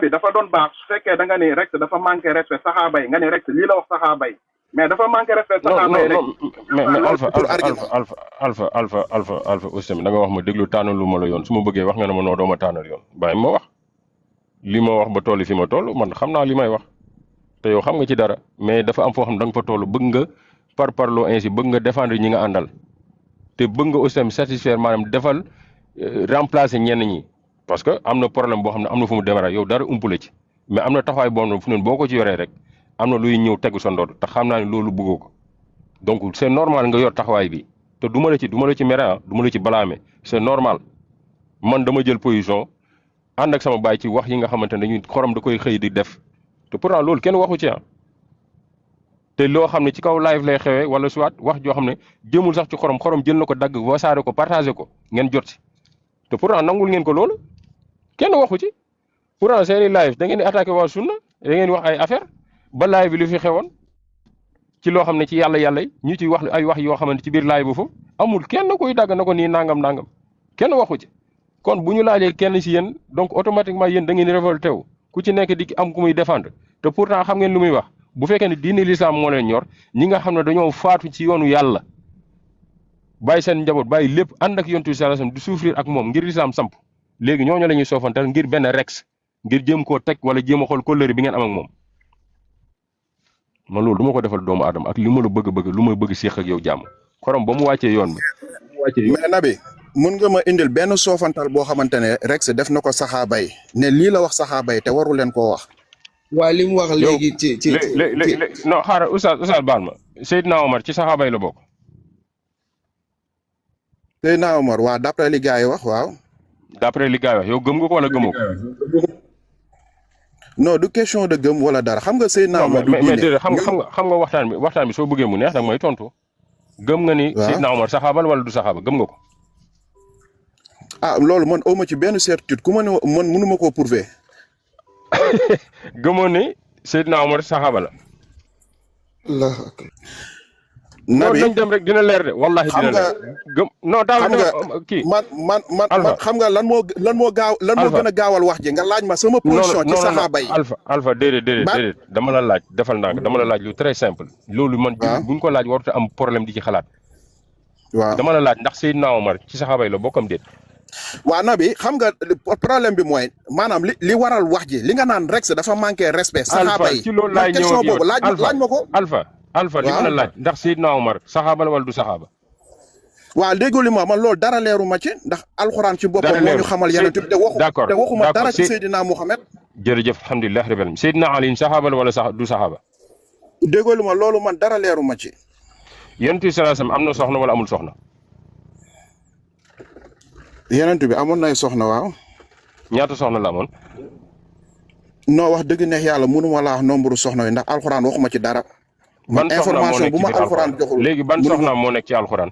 bi dafa doon baax su fekkee da nga ne Rex dafa manqué respect saxaaba yi nga ne Rex lii la wax saxaaba yi mais dafa manqué respect saxaaba yi rek. mais alpha aussi tamit da nga wax ma déglu tànnalu ma la yoon su ma bëggee wax nga ne ma noo dooma tànnal yoon bàyyi ma wax li ma wax ba toll fi ma toll man xam naa li may wax te yow xam nga ci dara mais dafa am foo xam da nga fa toll bëgg nga par parloo ainsi bëgg nga défendre ñi nga àndal te bëgg nga aussi tamit satisfaire maanaam defal remplacer ñenn ñi parce que am na problème boo xam ne am na fu mu démarrer yow dara umpule ci mais am na taxawaay boo xam ne fu ne boo ko ci yoree rek am na luy ñëw tegu sa ndodd te xam naa ne loolu bëggoo ko donc c'est normal nga yor taxawaay bi te du ma la ci mere ah du ma la ci balaame c'est normal man dama jël position ànd ak sama baay ci wax yi nga xamante ne dañuy xorom da koy xëy di def te pourtant loolu kenn waxu ci ah te loo xam ne ci kaw live lay xewee wala soit wax joo xam ne jëmul sax ci xorom jël na ko dagg wasaare ko partagé ko ngeen jot si te pourtant nangul ngeen ko loolu kenn waxu ci pourtant seeni live da ngeen di attaqué waa sunna da ngeen di wax ay affaire ba live bi lu fi xewoon ci loo xam ne ci yàlla yi ñu ci wax ay wax yoo xamante ci biir live bu foofu amul kenn koy dagg na ko nii nangam kenn waxu ci kon bu ñu laajee kenn ci yéen donc automatiquement yéen da ngeen di révolté wu ku ci nekk di am ku muy défendre te pourtant xam ngeen lu muy wax bu fekkee ne diine l'islam moo leen ñor ñi nga xam ne dañoo faatu ci yoonu yàlla bàyyi seen njaboot bàyyi lépp ànd ak yontu sallallahu alayhi wasallam di souffrir ak moom ngir l'islam samp léegi ñooñu la ñuy soofantal ngir benn Rex ngir jéem koo teg wala jéem a xool kóllëre bi ngeen am ak moom man loolu du ma ko defal doomu aadama ak li ma la bëgg lu ma bëgg séex ak yow jàmm xorom ba mu wàccee yoon bi. mais Nabi mun nga ma indil benn soofantal boo xamante ne Rex def na ko saxaaba yi ne lii la wax saxaaba yi te waru leen koo wax. waa li mu wax léegi ci non xaaral Oustaz baal ma Seydina Omar ci saxaaba yi la bokk. Seydina Omar waaw d'après li gars yi wax waaw. d'après li gars yi wax yow gëm nga ko wala gëmoo ko. non du question de gëm wala dara xam nga Seydina Omar. mais déedéet xam nga waxtaan bi soo bëggee mu neex danga may tontu. gëm nga ni Seydina Omar saxaaba la wala du saxaaba gëm nga ko. ah loolu man awma ci benn certitude ku ma ne man mënuma koo prouver. gëmoon ni Seydina Omar saxaaba la. Nabi dañ dem rek dina leer de wallahi dina leer gëm non daal kii man xam nga lan moo gën a gaawal wax ji nga laaj ma sama position ci saxaaba yi alpha déedéet dama la laaj defal ndànk dama la laaj lu très simple loolu man buñ ko laaj warut a am problème di ci xalaat waaw dama la laaj ndax Seydina Omar ci saxaaba yi la bokkam déet waaw Nabi xam nga problème bi mooy maanaam li waral wax ji li nga naan Rex dafa manqué respect saxaaba yi ci loolu laay ñëw question boobu laaj ma ko alpha li ma la laaj ndax Seydina Omar saxaaba la wala du saxaaba waaw déggoo li ma man loolu dara leeru ma ci ndax alxuraan ci boppam moo ñu xamal yeneen te waxuma dara ci Seydina Muhammad jërëjëf alhamdulilah rabbil alamin Seydina Ali saxaaba la wala du saxaaba déggoo li ma loolu man dara leeru ma ci Yonent bi sallallahu alayhi wasallam am na soxna wala amul soxna Yonent bi amoon nay soxna waaw ñaata soxna la amoon non wax dëgg neex yàlla mënuma laa wax nombre soxna yi ndax alxuraan waxuma ci dara ban information bu ma alxuraan joxul léegi ban soxnaam moo nekk ci alxuraan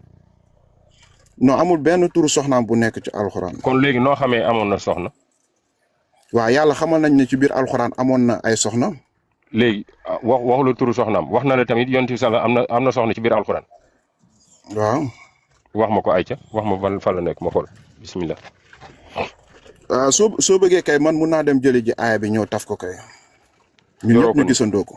non amul benn turu soxnaam bu nekk ci alxuraan kon léegi noo xamee amoon na soxna waaw yàlla xamal nañ ne ci biir alxuraan amoon na ay soxna léegi waxu la turu soxnaam wax na la tamit Yonent bi sallallahu am na soxna ci biir alxuraan waaw wax ma ko ayca wax ma fan la nekk ma xool bismillah waaw soo bëggee kay man mun naa dem jëli ji aaya bi ñëw taf ko kay ñun ñëpp ñu gisandoo ko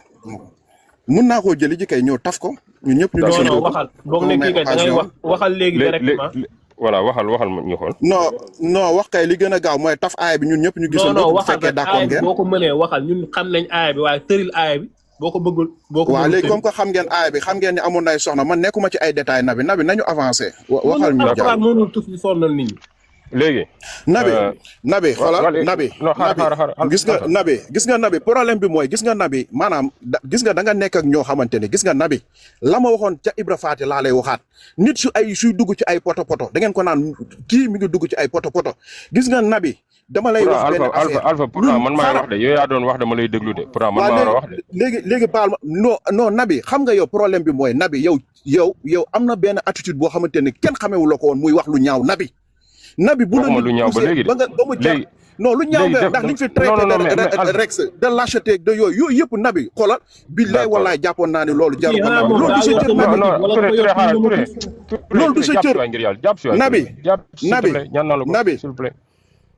mun naa koo jëli ji kay ñëw taf ko ñun ñëpp ñu gisandoo ko waxal boog ne kii kay da ngay waxal léegi directement voilà waxal ma ñu xool non wax kay li gën a gaaw mooy taf aaya bi ñun ñëpp ñu gisandoo ko bu fekkee d'accord ngeen boo ko mënee waxal ñun xam nañ aaya bi waaye tëril aaya bi boo ko bëggul waaw léegi comme que xam ngeen aaya bi xam ngeen ni amoon na ay soxna man nekkuma ci ay détails nabi nañu avancé waxal ñu jaar mënul tus di sonnal nit ñi léegi nabi xoolal nabi gis nga nabi problème bi mooy gis nga nabi maanaam gis nga da nga nekk ak ñoo xamante ni gis nga nabi la ma waxoon ca Ibra Faati laa lay waxaat nit suy dugg ci ay poto da ngeen ko naan kii mi ngi dugg ci ay poto gis nga nabi dama lay wax benn affaire alpha pourtant man maay wax de yow yaa doon wax dama lay déglu de pourtant man maa war a wax de léegi baal ma non nabi xam nga yow problème bi mooy nabi yow am na benn attitude boo xamante ne kenn xamewu la ko woon muy wax lu ñaaw nabi bu la lu ñaaw ba léegi ba mu jar non lu ñaaw nga ndax liñ fi traité de Rex de lâcheté de yooyu yëpp nabi xoolal billaay wallaay jàppoon naa ne loolu jaru ko loolu du sa cër loolu du sa cër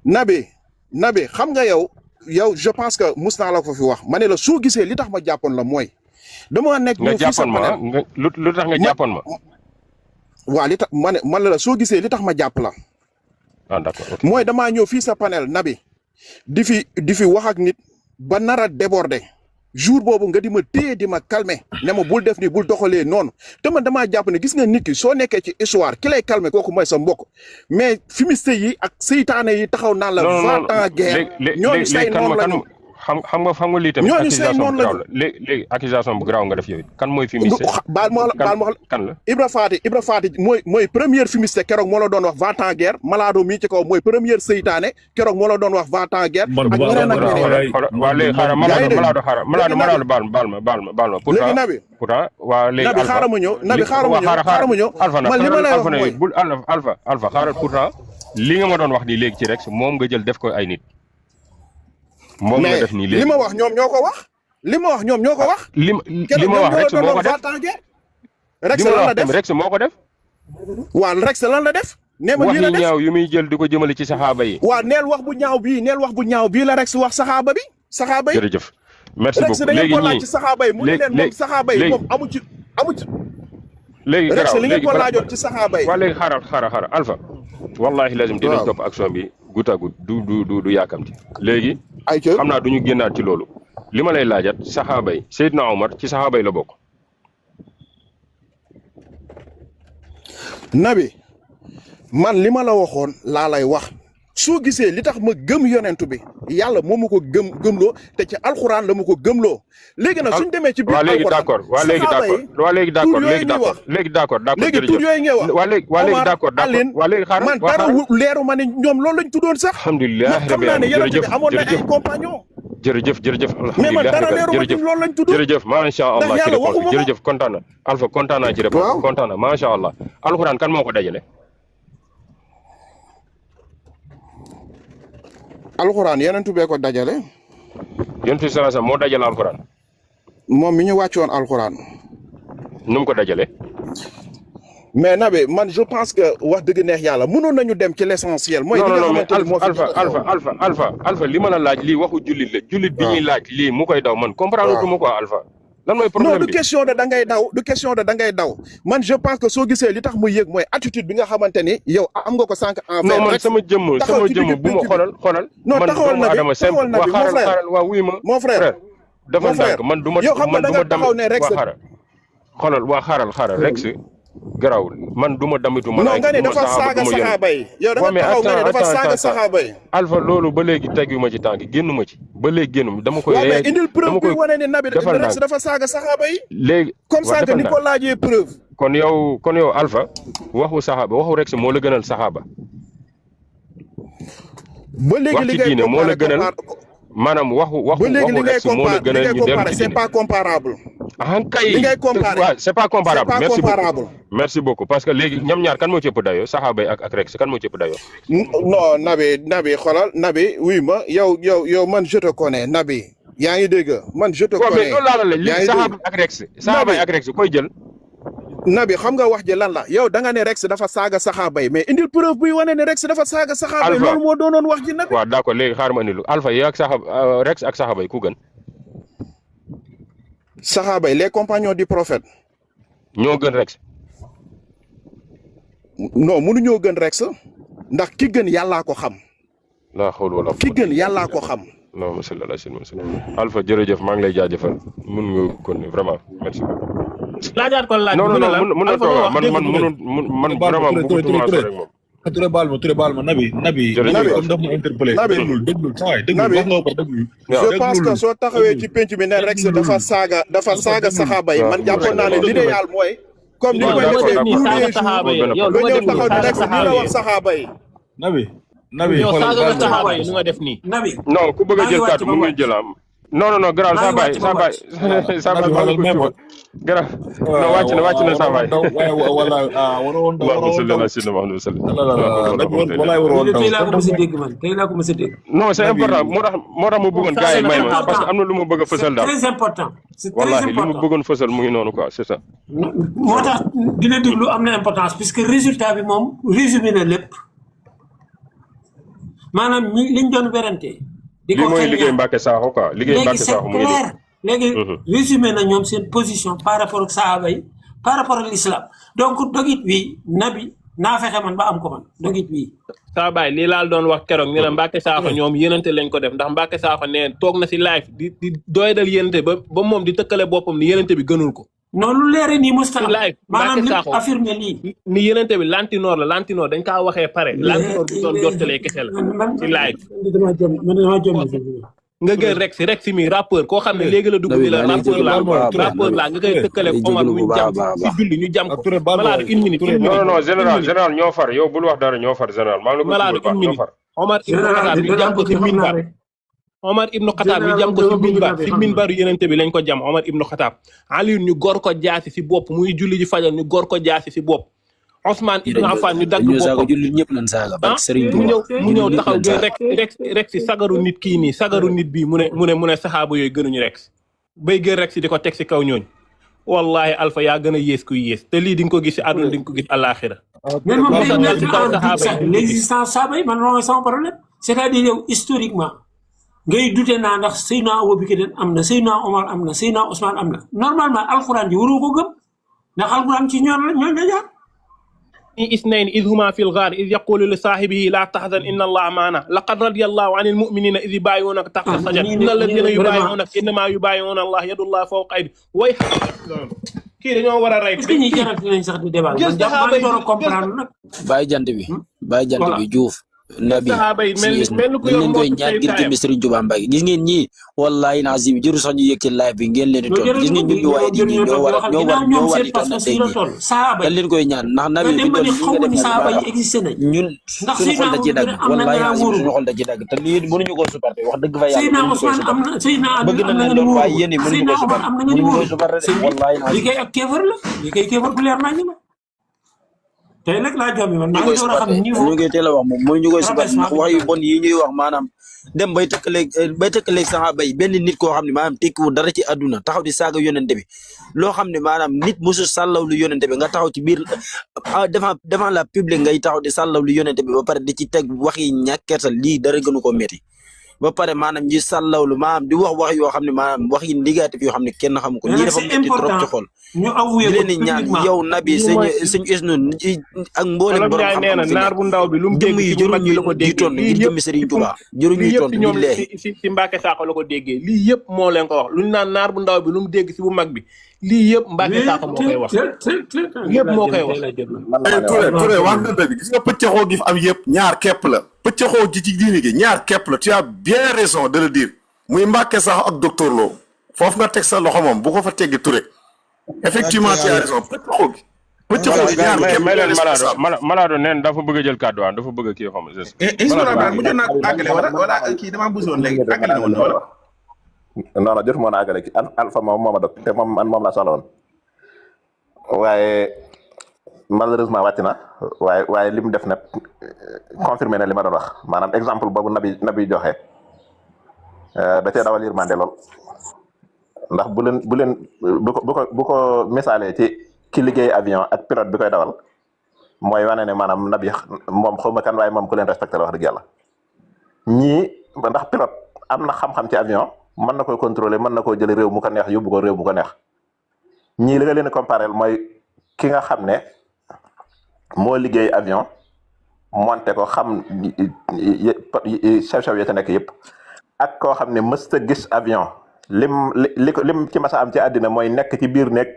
nabi xam nga yow yow je pense que mus naa la ko fi wax ma ne la soo gisee li tax ma jàppoon la mooy dama nekk nga jàppoon ma lu tax nga jàppoon ma waa li tax man la soo gisee li tax ma jàpp la ah d'accord mooy damaa ñëw fii sa panel Naby di fi wax ak nit ba nar a déborder jour boobu nga di ma téye di ma calmer ne ma bul def nii bul doxalee noonu te man damaa jàpp ne gis nga nit ki soo nekkee ci histoire ki lay calmer kooku mooy sa mbokk mais fumiste yi ak seytaane yi taxaw naan la va-t-en guerre ñooñu say noonu lañu xam nga lii tamit accusation bu garaaw la léegi accusation bu garaaw nga def yow kan mooy fumiste baal ma wax kan la Ibra Faty mooy première fumiste keroog moo la doon wax va-t-en guerre Malado mii ci kaw mooy première seytaane keroog moo la doon wax va-t-en guerre ak ñeneen ak ñeneen waa léegi xaaral Malado baal ma pourtant Naby waa léegi Naby xaaral ma ñëw Alpha man li ma lay wax mooy bul Alpha xaaral pourtant li nga ma doon wax nii léegi ci rek moom nga jël def ko ay nit moom la def nii léegi li ma wax ñoom ñoo ko wax. li ma wax ñoom ñoo ko wax. li ma wax Rex moo ko def Rex lan la def Rex moo ko def. waaw Rex lan la def. nee ma lii la def wax yu ñaaw yu muy jël di ko jëmale ci saxaaba yi. waaw neel wax bu ñaaw bii la Rex wax saxaaba yi. jërëjëf merci beaucoup léegi ñii Rex da ngeen ko laaj ci saxaaba yi mu ne leen moom saxaaba yi moom amu ci. léegi Rex li ngeen ko laajoon ci saxaaba yi. waaw léegi xaaral Alpha. wallahi lazim dinañ topp action bi goutte à goutte du yaakamti léegi. xam naa du ñu génnaat ci loolu li ma lay laajat saxaaba yi Seydina Omar ci saxaaba yi la bokk. Naby man li ma la waxoon laa lay wax soo gisee li tax ma gëm yonentu bi yàlla moo ma ko gëmloo te ci alxuraan la ma ko gëmloo. léegi nag suñ demee ci biir alxuraan léegi d'accord léegi tur yooyu ngay wax léegi d'accord léegi xaaral man dara leeru ma ne ñoom loolu lañ tuddoon sax. alhamdulilah xam naa ne yonentu bi amoon na ay compagnon. jërëjëf mais man dara leeru ma ci loolu lañ tuddoon. jërëjëf macha allah ci réponse bi jërëjëf kontaan na Alpha kontaan naa ci réponse kontaan na macha allah alxuraan kan moo ko dajale. alxuraan yonentu bee ko dajale. yonentu sallallahu alayhi wasallam moo dajale alxuraan. moom mi ñu wàccoon alxuraan. nu mu ko dajale. mais Naby man je pense que wax dëgg neex yàlla mënoon nañu dem ci l'essentiel. mooy li nga xamante ni moo fi Alpha li ma la laaj lii waxu jullit la. jullit bi ñuy laaj lii mu koy daw man comprendre tuma quoi Alpha. lan mooy problème bi non du question de da ngay daw man je pense que soo gisee li tax muy yëg mooy attitude bi nga xamante ni yow am nga ko sànq. non man sama jëmm bu ma xoolal. non taxawal Naby waa wuy ma mon frère dafa ndànk man du ma yow xam nga da nga taxaw ne Rex xaaral Rex garawul man du ma damitu ma non nga ne dafa saaga saxaaba yi yow da nga taxaw nga ne dafa saaga saxaaba yi Alpha loolu ba léegi teggu ma ci tànk génn ma ci ba léegi génn dama koy mais indil preuve bi wane ne Naby Rex dafa saaga saxaaba yi léegi comme ça que ni ko laajee preuve kon yow Alpha waxu saxaaba waxu Rex moo la gënal saxaaba ba léegi li ngay moo la gënal maanaam waxu Rex moo la gënal ñu dem ci c'est pas comparable kay li ngay comparer c'est pas comparable merci beaucoup parce que léegi ñoom ñaar kan moo ci ëpp dayoo saxaaba yi ak Rex kan moo ci ëpp dayoo. non Naby xoolal Naby oui ma yow man je te connais Naby yaa ngi dégg man je te connais. mais loolu laa la léegi saxaaba ak Rex saxaaba yi ak Rex koy jël. Naby xam nga wax ji lan la yow da nga ne Rex dafa saaga saxaaba yi mais indil preuve buy wane ne Rex dafa saaga saxaaba yi loolu moo doonoon wax ji Naby. waaw d'accord léegi xaaral ma indilu Alpha yi ak saxaaba Rex ak saxaaba yi ku gën. saxaaba yi les compagnons du prophète. ñoo gën Rex. non mënuñoo gën Rex ndax ki gën yàllaa ko xam. laa xawla wala ki gën yàllaa ko xam. non monsieur le président Alpha jërëjëf maa ngi lay jaajëfal mun nga kon vraiment merci. laajaat ko laaj. non mun na toog man vraiment bëggatuma sori rek moom. Touré baal ma Naby comme daf ma interpellé déglul sawaay déglul wax nga ko déglul je pense que soo taxawee ci penc bi ne Rex dafa saaga saxaaba yi man jàppoon naa ne l'idéal mooy comme ni koy defee tous les jours nga ñëw taxaw ne Rex nii la wax saxaaba yi Naby yow saaga nga saxaaba yi nu nga def nii non ku bëgg a jël kàddu mu ngi jël am non garaaw saa baay garaaw non wàcc na saa baay wala waroon tey laa ko mos a dégg man tey laa ko mos a dégg. non c'est important moo tax ma bëggoon gars yi may ma parce que am na lu ma bëgg a fësal daal très important c'est très wallahi important li ma bëggoon fësal mu ngi noonu quoi c'est ça. moo tax dina déglu am na importance puisque résultat bi moom résumé na lépp maanaam liñ doon werante di ko mooy liggéey Mbacke Sakho quoi liggéey Mbacke Sakho mu ngi clair léegi résumé na ñoom seen position par rapport ak saaba yi par rapport ak l'islam donc dogit bi nabi naa fexe man ba am ko man dogit bi saa baay lii laal doon wax keroog ni la Mbacke Sakho ñoom yénante lañ ko def ndax Mbacke Sakho nee toog na si live di doydal yénante ba moom di tëkkale boppam ni yénante bi gënul ko noonu lu leere nii mos live maanaam Mbacke nit Sakho affirmé lii ni yénante bi lantinoor la lantinoor dañ kaa waxee pare lantinoor bu doon jottalee kese la ci live dama jom nga gën rek si mi rappeur koo xam ne léegi la dugg bi la rappeur la nga koy tëkkale Omar ñu jam si julli ñu jam ko malade une minute non général ñoo far yow bul wax dara ñoo far général maa ngi la ko ñoo far Omar ibnu Xataab ñu jam ko si minbar Omar ibnu Xataab ñu jam ko si minbaru yenente bi lañ ko jam Omar ibnu Xataab Aliou ñu gor ko jaasi si bopp muy julli ji fajal ñu gor ko jaasi si bopp Ousmane ibnu Affan ñu dagg boppam mu ñëw taxaw gën rek si sagaru nit kii nii sagaru nit bii mu ne saxaaba yooyu gënuñu rek bay gën rek si di ko teg si kaw ñooñ wallahi Alpha yaa gën a yées kuy yées te lii di nga ko gis si àdduna di nga ko gis àllaaxira mais moom l'existence saaba yi man mooy sama problème c'est-à-dire yow historiquement ngay dute naa ndax Seydina Abubakar am na Seydina Omar am na Seydina Ousmane am na normalement alxuraan ji waroo ko gëm ndax alxuraan ci ñooñ la jaar اثنين إذ هما في الغار إذ يقول لصاحبه لا تحزن إن الله معنا لقد رضي الله عن المؤمنين إذ يبايعونك تحت الشجرة إن الذين يبايعونك إنما يبايعون الله يد الله فوق أيديهم way kii dañoo war a rey ñi jarat nañ sax di débat man dama doon comprendre nag bàyyi jant bi Diouf nabi mel ku leen koy ñaan ngir jëmmi Serigne Touba Mbacké gis ngeen ñii wallahi nazim jëru sax ñu yëg ci live bi ngeen leen di toll gis ngeen ñun ñu waaye di ñi ñoo war di toll na tey ñi dañ leen koy ñaan ndax nabi bi doon ñun suñu xol da ci dagg wallahi nazim suñu xol da ci dagg te lii mënuñu ko supporter wax dëgg fa yàlla bëgg na leen doon waaye yéen mënuñu ko supporter mënuñu ko supporter wallahi nazim li kay ak kéefar la li kay kéefar bu leer nañu la tey nag laa jombi man maa ngi door a xam ni ñu ngi teel a wax moom mënuñu koy supporter ndax wax yu bon yi ñuy wax maanaam dem bay tëkkaleeg saxaaba yi benn nit koo xam ne maanaam tekkiwul dara ci àdduna taxaw di saaga yonente bi loo xam ne maanaam nit mosu sàllaw lu yonente bi nga taxaw ci biir devant la public ngay taxaw di sàllaw lu yonente bi ba pare di ci teg wax yi ñàkkeetal lii dara gënu ko métti ba pare maanaam ñi sàllawlu maanaam di wax yoo xam ne maanaam wax yi négatif yoo xam ne kenn xamu ko ñii dafa métti trop ci xol di leen di ñaan yow nabi sëñ Isnu ak mboolem borom xam-xam fi naar bu ndaw bi lu mu dégg yi jëruñu di toon ngir jëmmi Serigne Touba jëruñuy toon billahi si Mbacke Sakho la ko déggee lii yëpp moo leen ko wax lu ñu naan naar bu ndaw bi lu mu dégg si bu mag bi lii yëpp Mbacke Sakho moo koy wax yëpp moo koy wax Touré wax nga dëgg gis nga pëccaxoo gi fi am yëpp ñaar képp la pëccaxoo gi ci diini gi ñaar képp la tu as bien raison de le dire muy Mbacke Sakho ak docteur Lo foofu nga teg sa loxo moom bu ko fa teggi Touré effectivement tu as raison pëccaxoo gi pëccaxoo gi ñaar képp may leen Malado neen dafa bëgg a jël kàddu waan dafa bëgg a kii xam nga mu jot naa ko àggale wala kii damaa bësoon léegi àggale na woon wala non jot moo na àggale ki Alpha moom a dog te moom laa soxla woon waaye malheureusement wàcc na waaye li mu def nag confirmé na li ma doon wax maanaam exemple boobu nabi joxe da cee dawal yërmande lool ndax bu ko misaalee ci liggéey avion ak pilote bi koy dawal mooy wane ne maanaam nabi moom xawma kan waaye moom ku leen respecté la wax dëgg yàlla ñii ndax pilote am na xam-xam ci avion mën na koy contrôler mën na koo jële réew mu ko neex yóbbu ko réew mu ko neex ñii li nga leen comparé mooy ki nga xam ne moo liggéey avion monté ko xam chef ya ca nekk yëpp ak koo xam ne mësta gis avion lim ci masa am ci àddina mooy nekk ci biir nekk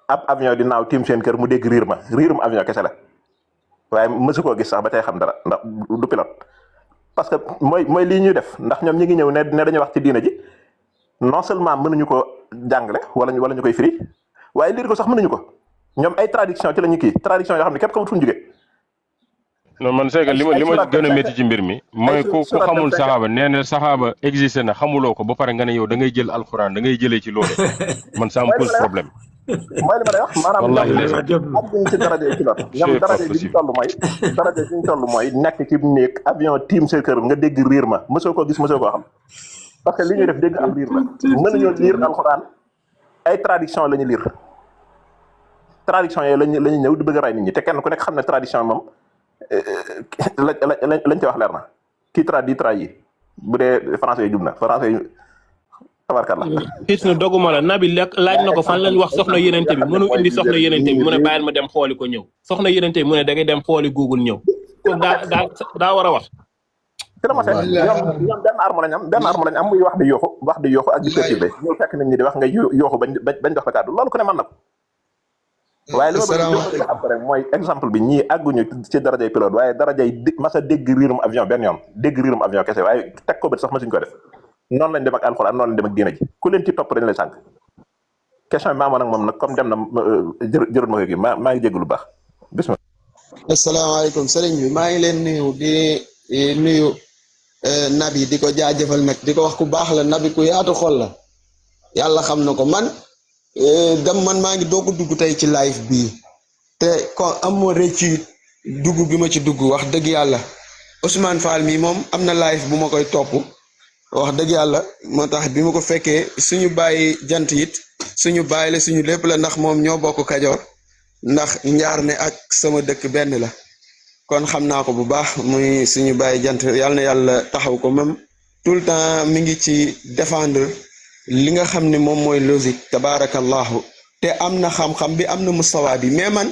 ab avion di naaw tiim seen kër mu dégg riirum avion kese la waaye mësu koo gis sax ba tey xam dara ndax du pilote parce que mooy lii ñuy def ndax ñoom ñi ngi ñëw ne dañuy wax ci diina ji non seulement mënuñu ko jàngale wala ñu koy firi waaye liir ko sax mënuñu ko ñoom ay traduction ci la ñu kii traduction yoo xam ne képp xamut fu ñu jógee non man c'est que li ma gën a métti ci mbir mi mooy ku xamul saxaaba nee na saxaaba existé na xamuloo ko ba pare nga ne yow da ngay jël alxuraan da ngay jëlee ci loolu man ça me pose problème mooy li ma lay wax maanaam ñoom ci daraje pilote ñoom daraje bi ñu toll mooy nekk ci néeg avion tiim sa kër nga dégg riir ma mosoo koo gis mosoo koo xam parce que li ñuy def dégg am riir la mënuñoo liir alxuraan ay traduction la ñu liir traduction yooyu lañu ñëw di bëgg a ray nit ñi te kenn ku nekk xam ne traduction moom lañ ci wax leer na qui traduit trahit bu dee français yi jub na français yi tabarkalla. xis na doguma la nabi laaj na ko fan lañ wax soxna yenente bi mënu indi soxna yenente bi mu ne bàyyil ma dem xooli ko ñëw soxna yenente bi mu ne da ngay dem xooli Google ñëw kon daa war a wax. ci la ma fekk ñoom benn arme lañ am muy wax di yooxu ak di perturbé ñëw fekk nit ñi di wax nga yooxu bañ jox la kàddu loolu ku ne mën na ko. waaye li ma bëgg xam ko rek mooy exemple bi ñii àgguñu ci darajay pilote waaye darajay masa dégg riirum avion benn yoon dégg riirum avion kese waaye teg ko bët sax masuñ ko def noonu lañ dem ak alxuraan noonu lañ dem ak diina ji ku leen ci topp dañ lay sànq question bi maa nag moom nag comme dem na jërut ma ko gi maa ngi jégg lu baax bismillah. asalaamaaleykum sëriñ bi maa ngi leen nuyu di nuyu nabi di ko jaajëfal nag di ko wax ku baax la nabi ku yaatu xol la yàlla xam na ko man man maa ngi doog a dugg tey ci live bii te ko am ma rëccu dugg bi ma ci dugg wax dëgg yàlla Ousmane Fall mi moom am na live bu ma koy topp wax dëgg yàlla moo tax bi ma ko fekkee suñu bàyyi jant it suñu bàyyi la suñu lépp la ndax moom ñoo bokk Kajoor ndax njaar ne ak sama dëkk benn la kon xam naa ko bu baax muy suñu bàyyi jant yàlla na yàlla taxaw ko même tout le temps mi ngi ci défendre li nga xam ne moom mooy logique tabaarakallahu te am na xam-xam bi am na mustawa bi mais man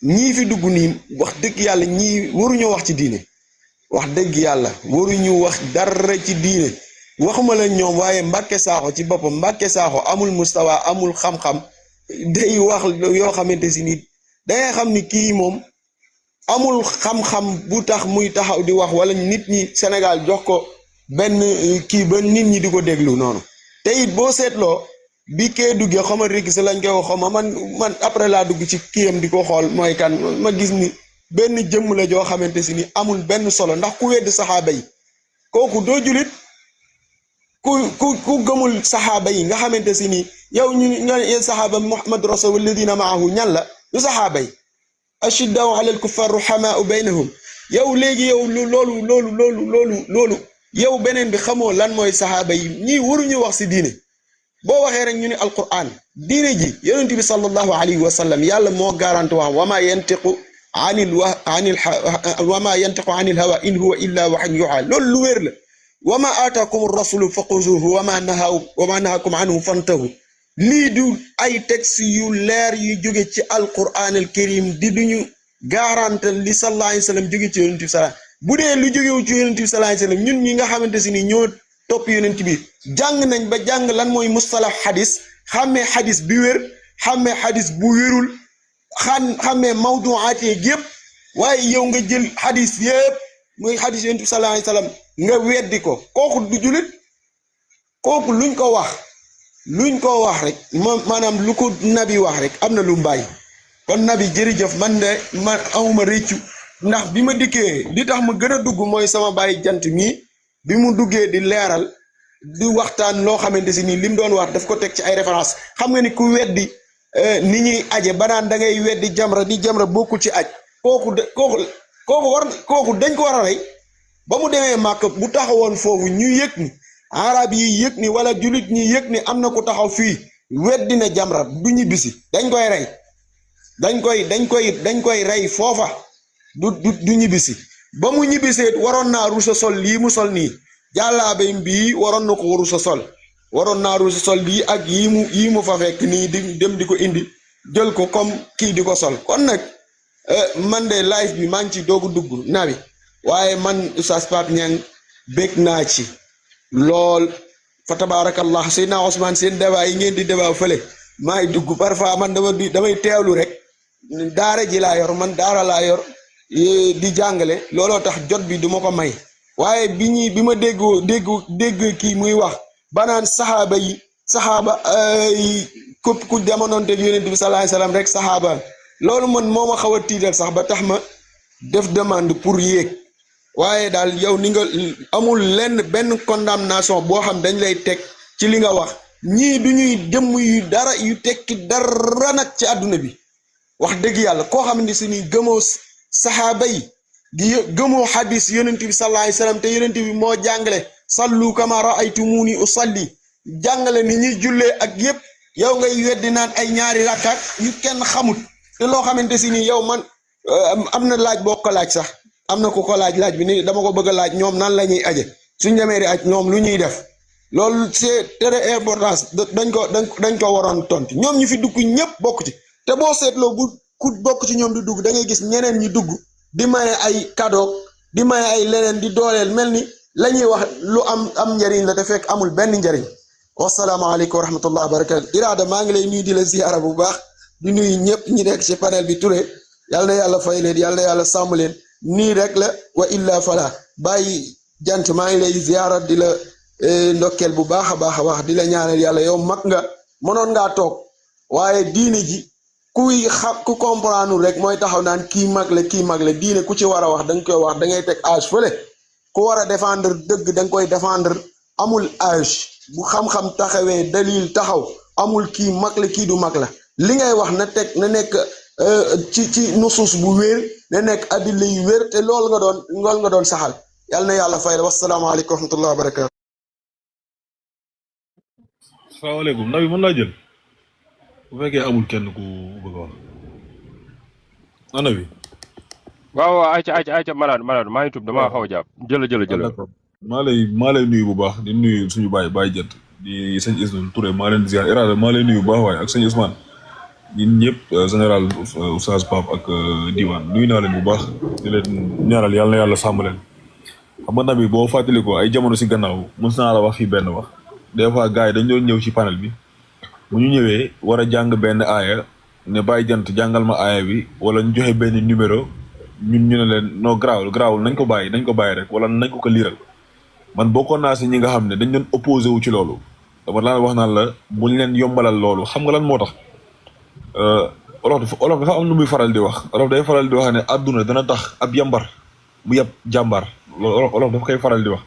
ñii fi dugg nii wax dëgg yàlla ñii waruñoo wax ci diine wax dëgg yàlla waruñu wax dara ci diine waxuma la ñoom waaye Mbàkke Saaxo ci boppam Mbàkke Saaxo amul mustawa amul xam-xam day wax yoo xamante si ni dangay xam ni kii moom amul xam-xam bu tax muy taxaw di wax wala nit ñi Sénégal jox ko benn kii ba nit ñi di ko déglu noonu te it boo seetloo bi kee duggee xama rek sa lañ koy wax xama man après laa dugg ci kiyam di ko xool mooy kan ma gis ni benn jëmm la joo xamante si ni amul benn solo ndax ku wedd saxaaba yi kooku doo julit ku gëmul saxaaba yi nga xamante si ni yow ñu nga yeen saxaaba Muhammad rasul walladina maahu ñan la du saxaaba yi ashiddaau ala alkuffar ruhamaau baynahum yow léegi yow loolu yow beneen bi xamoo lan mooy saxaaba yi ñii waruñu wax si diine boo waxee rek ñu ne alquran diine ji yonent bi sallallahu alayhi wa sallam yàlla moo garanti wax wama yantiqu anil hawa in huwa illa waxyun yuuhaa loolu lu wér la wama aataakum rasulu faquzuhu wama nahakum anhu fantahu lii du ay texte yu leer yu jóge ci alquran al karim di duñu garante li sallallahu alayhi wa sallam jóge ci yonent bi bu dee lu jógewu ci yonent bi sallallahu alayhi wasallam ñun ñi nga xamante si ni ñoo topp yonent bi jàng nañ ba jàng lan mooy mustalah xadis xàmmee xadis bi wér xàmmee xadis bu wérul xàmmee mawduaat yeeg yëpp waaye yow nga jël xadis yëpp muy xadis yonent bi sallallahu alayhi wasallam nga weddi ko kooku du julit kooku luñ ko wax rek maanaam lu ko nabi wax rek am na lu mbaay kon nabi jërëjëf man amuma réccu ndax bi ma dikkee li tax ma gën a dugg mooy sama bàyyi jant mii bi mu duggee di leeral di waxtaan loo xamante si nii li mu doon wax daf ko teg ci ay référence xam nga ni ku weddi ni ñuy aje ba naan da ngay weddi jamra ni jamra bokkul ci aj kooku dañ ko war a rey ba mu demee màkk bu taxawoon foofu ñu yëg ni arab yi yëg ni wala julit ñi yëg ni am na ku taxaw fii weddi na jamra du ñibbisi dañ koy rey dañ koy rey foofa du ñibbisi ba mu ñibbisee waroon naa rusa sol lii mu sol nii jàllaabe bii waroon na ko rusa sol waroon naa rusa sol lii ak yii mu fa fekk nii di dem di ko indi jël ko comme kii di ko sol kon nag man de live bi maa ngi ci doogu dugg nabi waaye man Oustaz Pape Niang bég naa ci lool fa tabaarakallah Seydina Ousmane seen débat yi ngeen di débat fële maay dugg parfois man damay teewlu rek daara ji laa yor man daara laa yor di jàngale looloo tax jot bi duma ko may waaye bi ma dégg kii muy wax banaan saxaaba ku jamonoonte yonent bi sallallahu alayhi wasallam rek saxaaba loolu man moo ma xaw a tiital sax ba tax ma def demande pour yéeg waaye daal yow ni nga amul benn condamnation boo xam dañ lay teg ci li nga wax ñii du ñuy jëmm yu dara yu tekki dara nag ci àdduna bi wax dëgg yàlla koo xam ne si ni gëmoo saxaaba yi di gëmoo xadis yonent bi sallallahu alayhi wasallam te yonent bi moo jàngale sallu kama ra'aytumuni usalli jàngale ni ñuy jullee ak yépp yow ngay weddi naan ay ñaari rakkaat yu kenn xamut te loo xamante si ni yow man am na laaj boo ko laaj sax am na ku ko laaj bi ni dama ko bëgg a laaj ñoom nan la ñuy aje suñ demee di aj ñoom lu ñuy def loolu c'est très importance dañ ko waroon tontu ñoom ñu fi dugg ñëpp bokk ci te boo seetloo bu ku bokk ci ñoom di dugg da ngay gis ñeneen ñi dugg di maye ay cadeau di maye ay leneen di dooleel mel ni la ñuy wax lu am njariñ la te fekk amul benn njariñ wasalaamaaleykum wa rahmatullah wa barakatu Irada maa ngi lay nuyu di la ziyaara bu baax di nuyu ñëpp ñi nekk ci panel bi Touré yàlla na yàlla fay leen yàlla na yàlla sàmm leen nii rek la wa illa fala bàyyi jant maa ngi lay ziyaara di la ndokkeel bu baax a baax di la ñaanal yàlla yow mag nga mënoon ngaa toog waaye diine ji kuy xam ku comprendre rek mooy taxaw naan kii mag la diine ku ci war a wax da nga koy wax da ngay teg âge fële ku war a défendre dëgg da nga koy défendre amul âge bu xam-xam taxawee dalil taxaw amul kii mag la kii du mag la li ngay wax na nekk ci nusus bu wér na nekk adilla yu wér te loolu nga doon saxal yàlla na yàlla fay la wasalaamaaleykum wa rahmatullah wa barakatu salaamaaleykum Nabi mën naa jël bu fekkee amul kenn ku bëgg a wax Nabi waaw ayca malade maa ngi tub damaa xaw a jàpp jëla d'accord maa lay nuyu bu baax di nuyu suñu baay jënt di sëñ Ismaël Touré maa leen di ziar Irada maa lay nuyu bu baax waaye ak sëñ Ousmane ñun ñëpp général Oustaz Pape ak Diwane nuyu naa leen bu baax di leen ñaanal yàlla na yàlla sàmm leen xam nga Nabi boo fàttali ko ay jamono si gannaaw mos naa la wax fii benn wax des fois gars yi dañ doon ñëw ci panel bi bu ñu ñëwee war a jàng benn aaya ne bàyyi jant jàngal ma aaya bi wala ñu joxe benn numéro ñun ñu ne leen non garaawul nañ ko bàyyi rek wala nañ ko liiral man bokkoon naa si ñi nga xam ne dañ doon opposé wu ci loolu dama daan wax naan la buñ leen yombalal loolu xam nga lan moo tax olof dafa am lu muy faral di wax olof day faral di wax ne àdduna dana tax ab yambar bu yab jàmbar loolu olof dafa koy faral di wax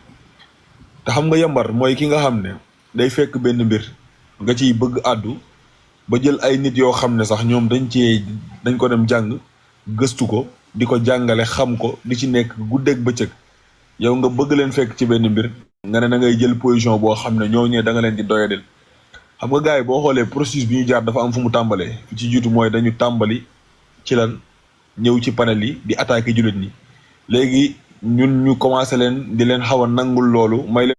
te xam nga yambar mooy ki nga xam ne day fekk benn mbir nga ciy bëgg àddu ba jël ay nit yoo xam ne sax ñoom dañ ko dem jàng gëstu ko di ko jàngale xam ko di ci nekk guddeeg bëccëg yow nga bëgg leen fekk ci benn mbir nga ne da ngay jël position boo xam ne ñoo ñëwee da nga leen di doyadel xam nga gars yi boo xoolee processus bi ñu jaar dafa am fu mu tàmbalee fi ci jiitu mooy dañu tàmbali ci lan ñëw ci panel yi di attaquer jullit ñi léegi ñun ñu commencé leen di leen xaw a nangul loolu may leen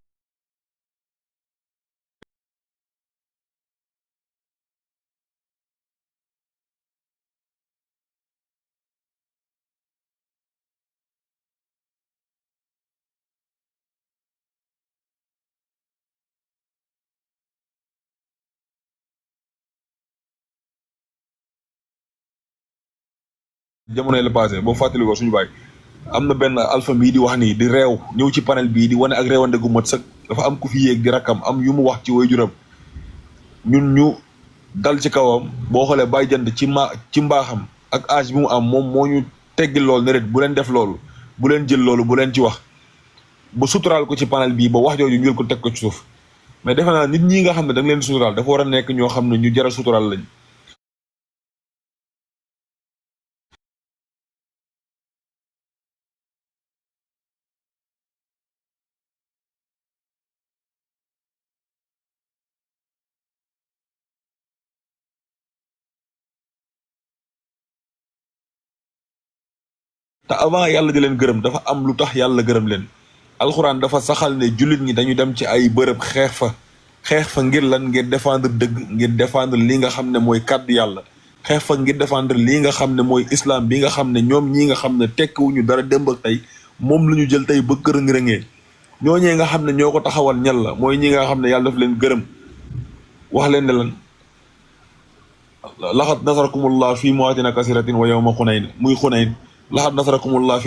jamono la passé boo fàttali ko suñu baay am na benn alpha bii di wax nii di réew ñëw ci panel bii di wane ak réewande gu mat sëkk dafa am ku fi yéeg di rakkam am yu mu wax ci waajuram ñun ñu dal ci kawam boo xoolee bàyyi jënd ci mbaaxam ak âge bi mu am moom moo ñu teggil loolu ne bu leen def loolu bu leen jël loolu bu leen ci wax ba suturaal ko ci panel bii ba wax jooju ñu jël ko teg ko ci suuf mais defe naa nit ñi nga xam ne da nga leen suturaal dafa war a nekk ñoo xam ne ñu jar a suturaal lañ. te avant yàlla di leen gërëm dafa am lu tax yàlla gërëm leen alxuraan dafa saxal ne jullit ñi dañu dem ci ay bërëb xeex fa ngir lan ngir défendre dëgg ngir défendre li nga xam ne mooy kàddu yàlla xeex fa ngir défendre lii nga xam ne mooy islam bi nga xam ne ñoom ñii nga xam ne tekkiwuñu dara démb ak tey moom la ñu jël tey ba kërëng-rëngee ñooñee nga xam ne ñoo ko taxawal ñal la mooy ñi nga xam ne yàlla daf leen gërëm wax leen ne lan laxat nasarakumullah fii mawaatina kasiratin wa yawma xunayn muy xunayn laxat nasarakumullah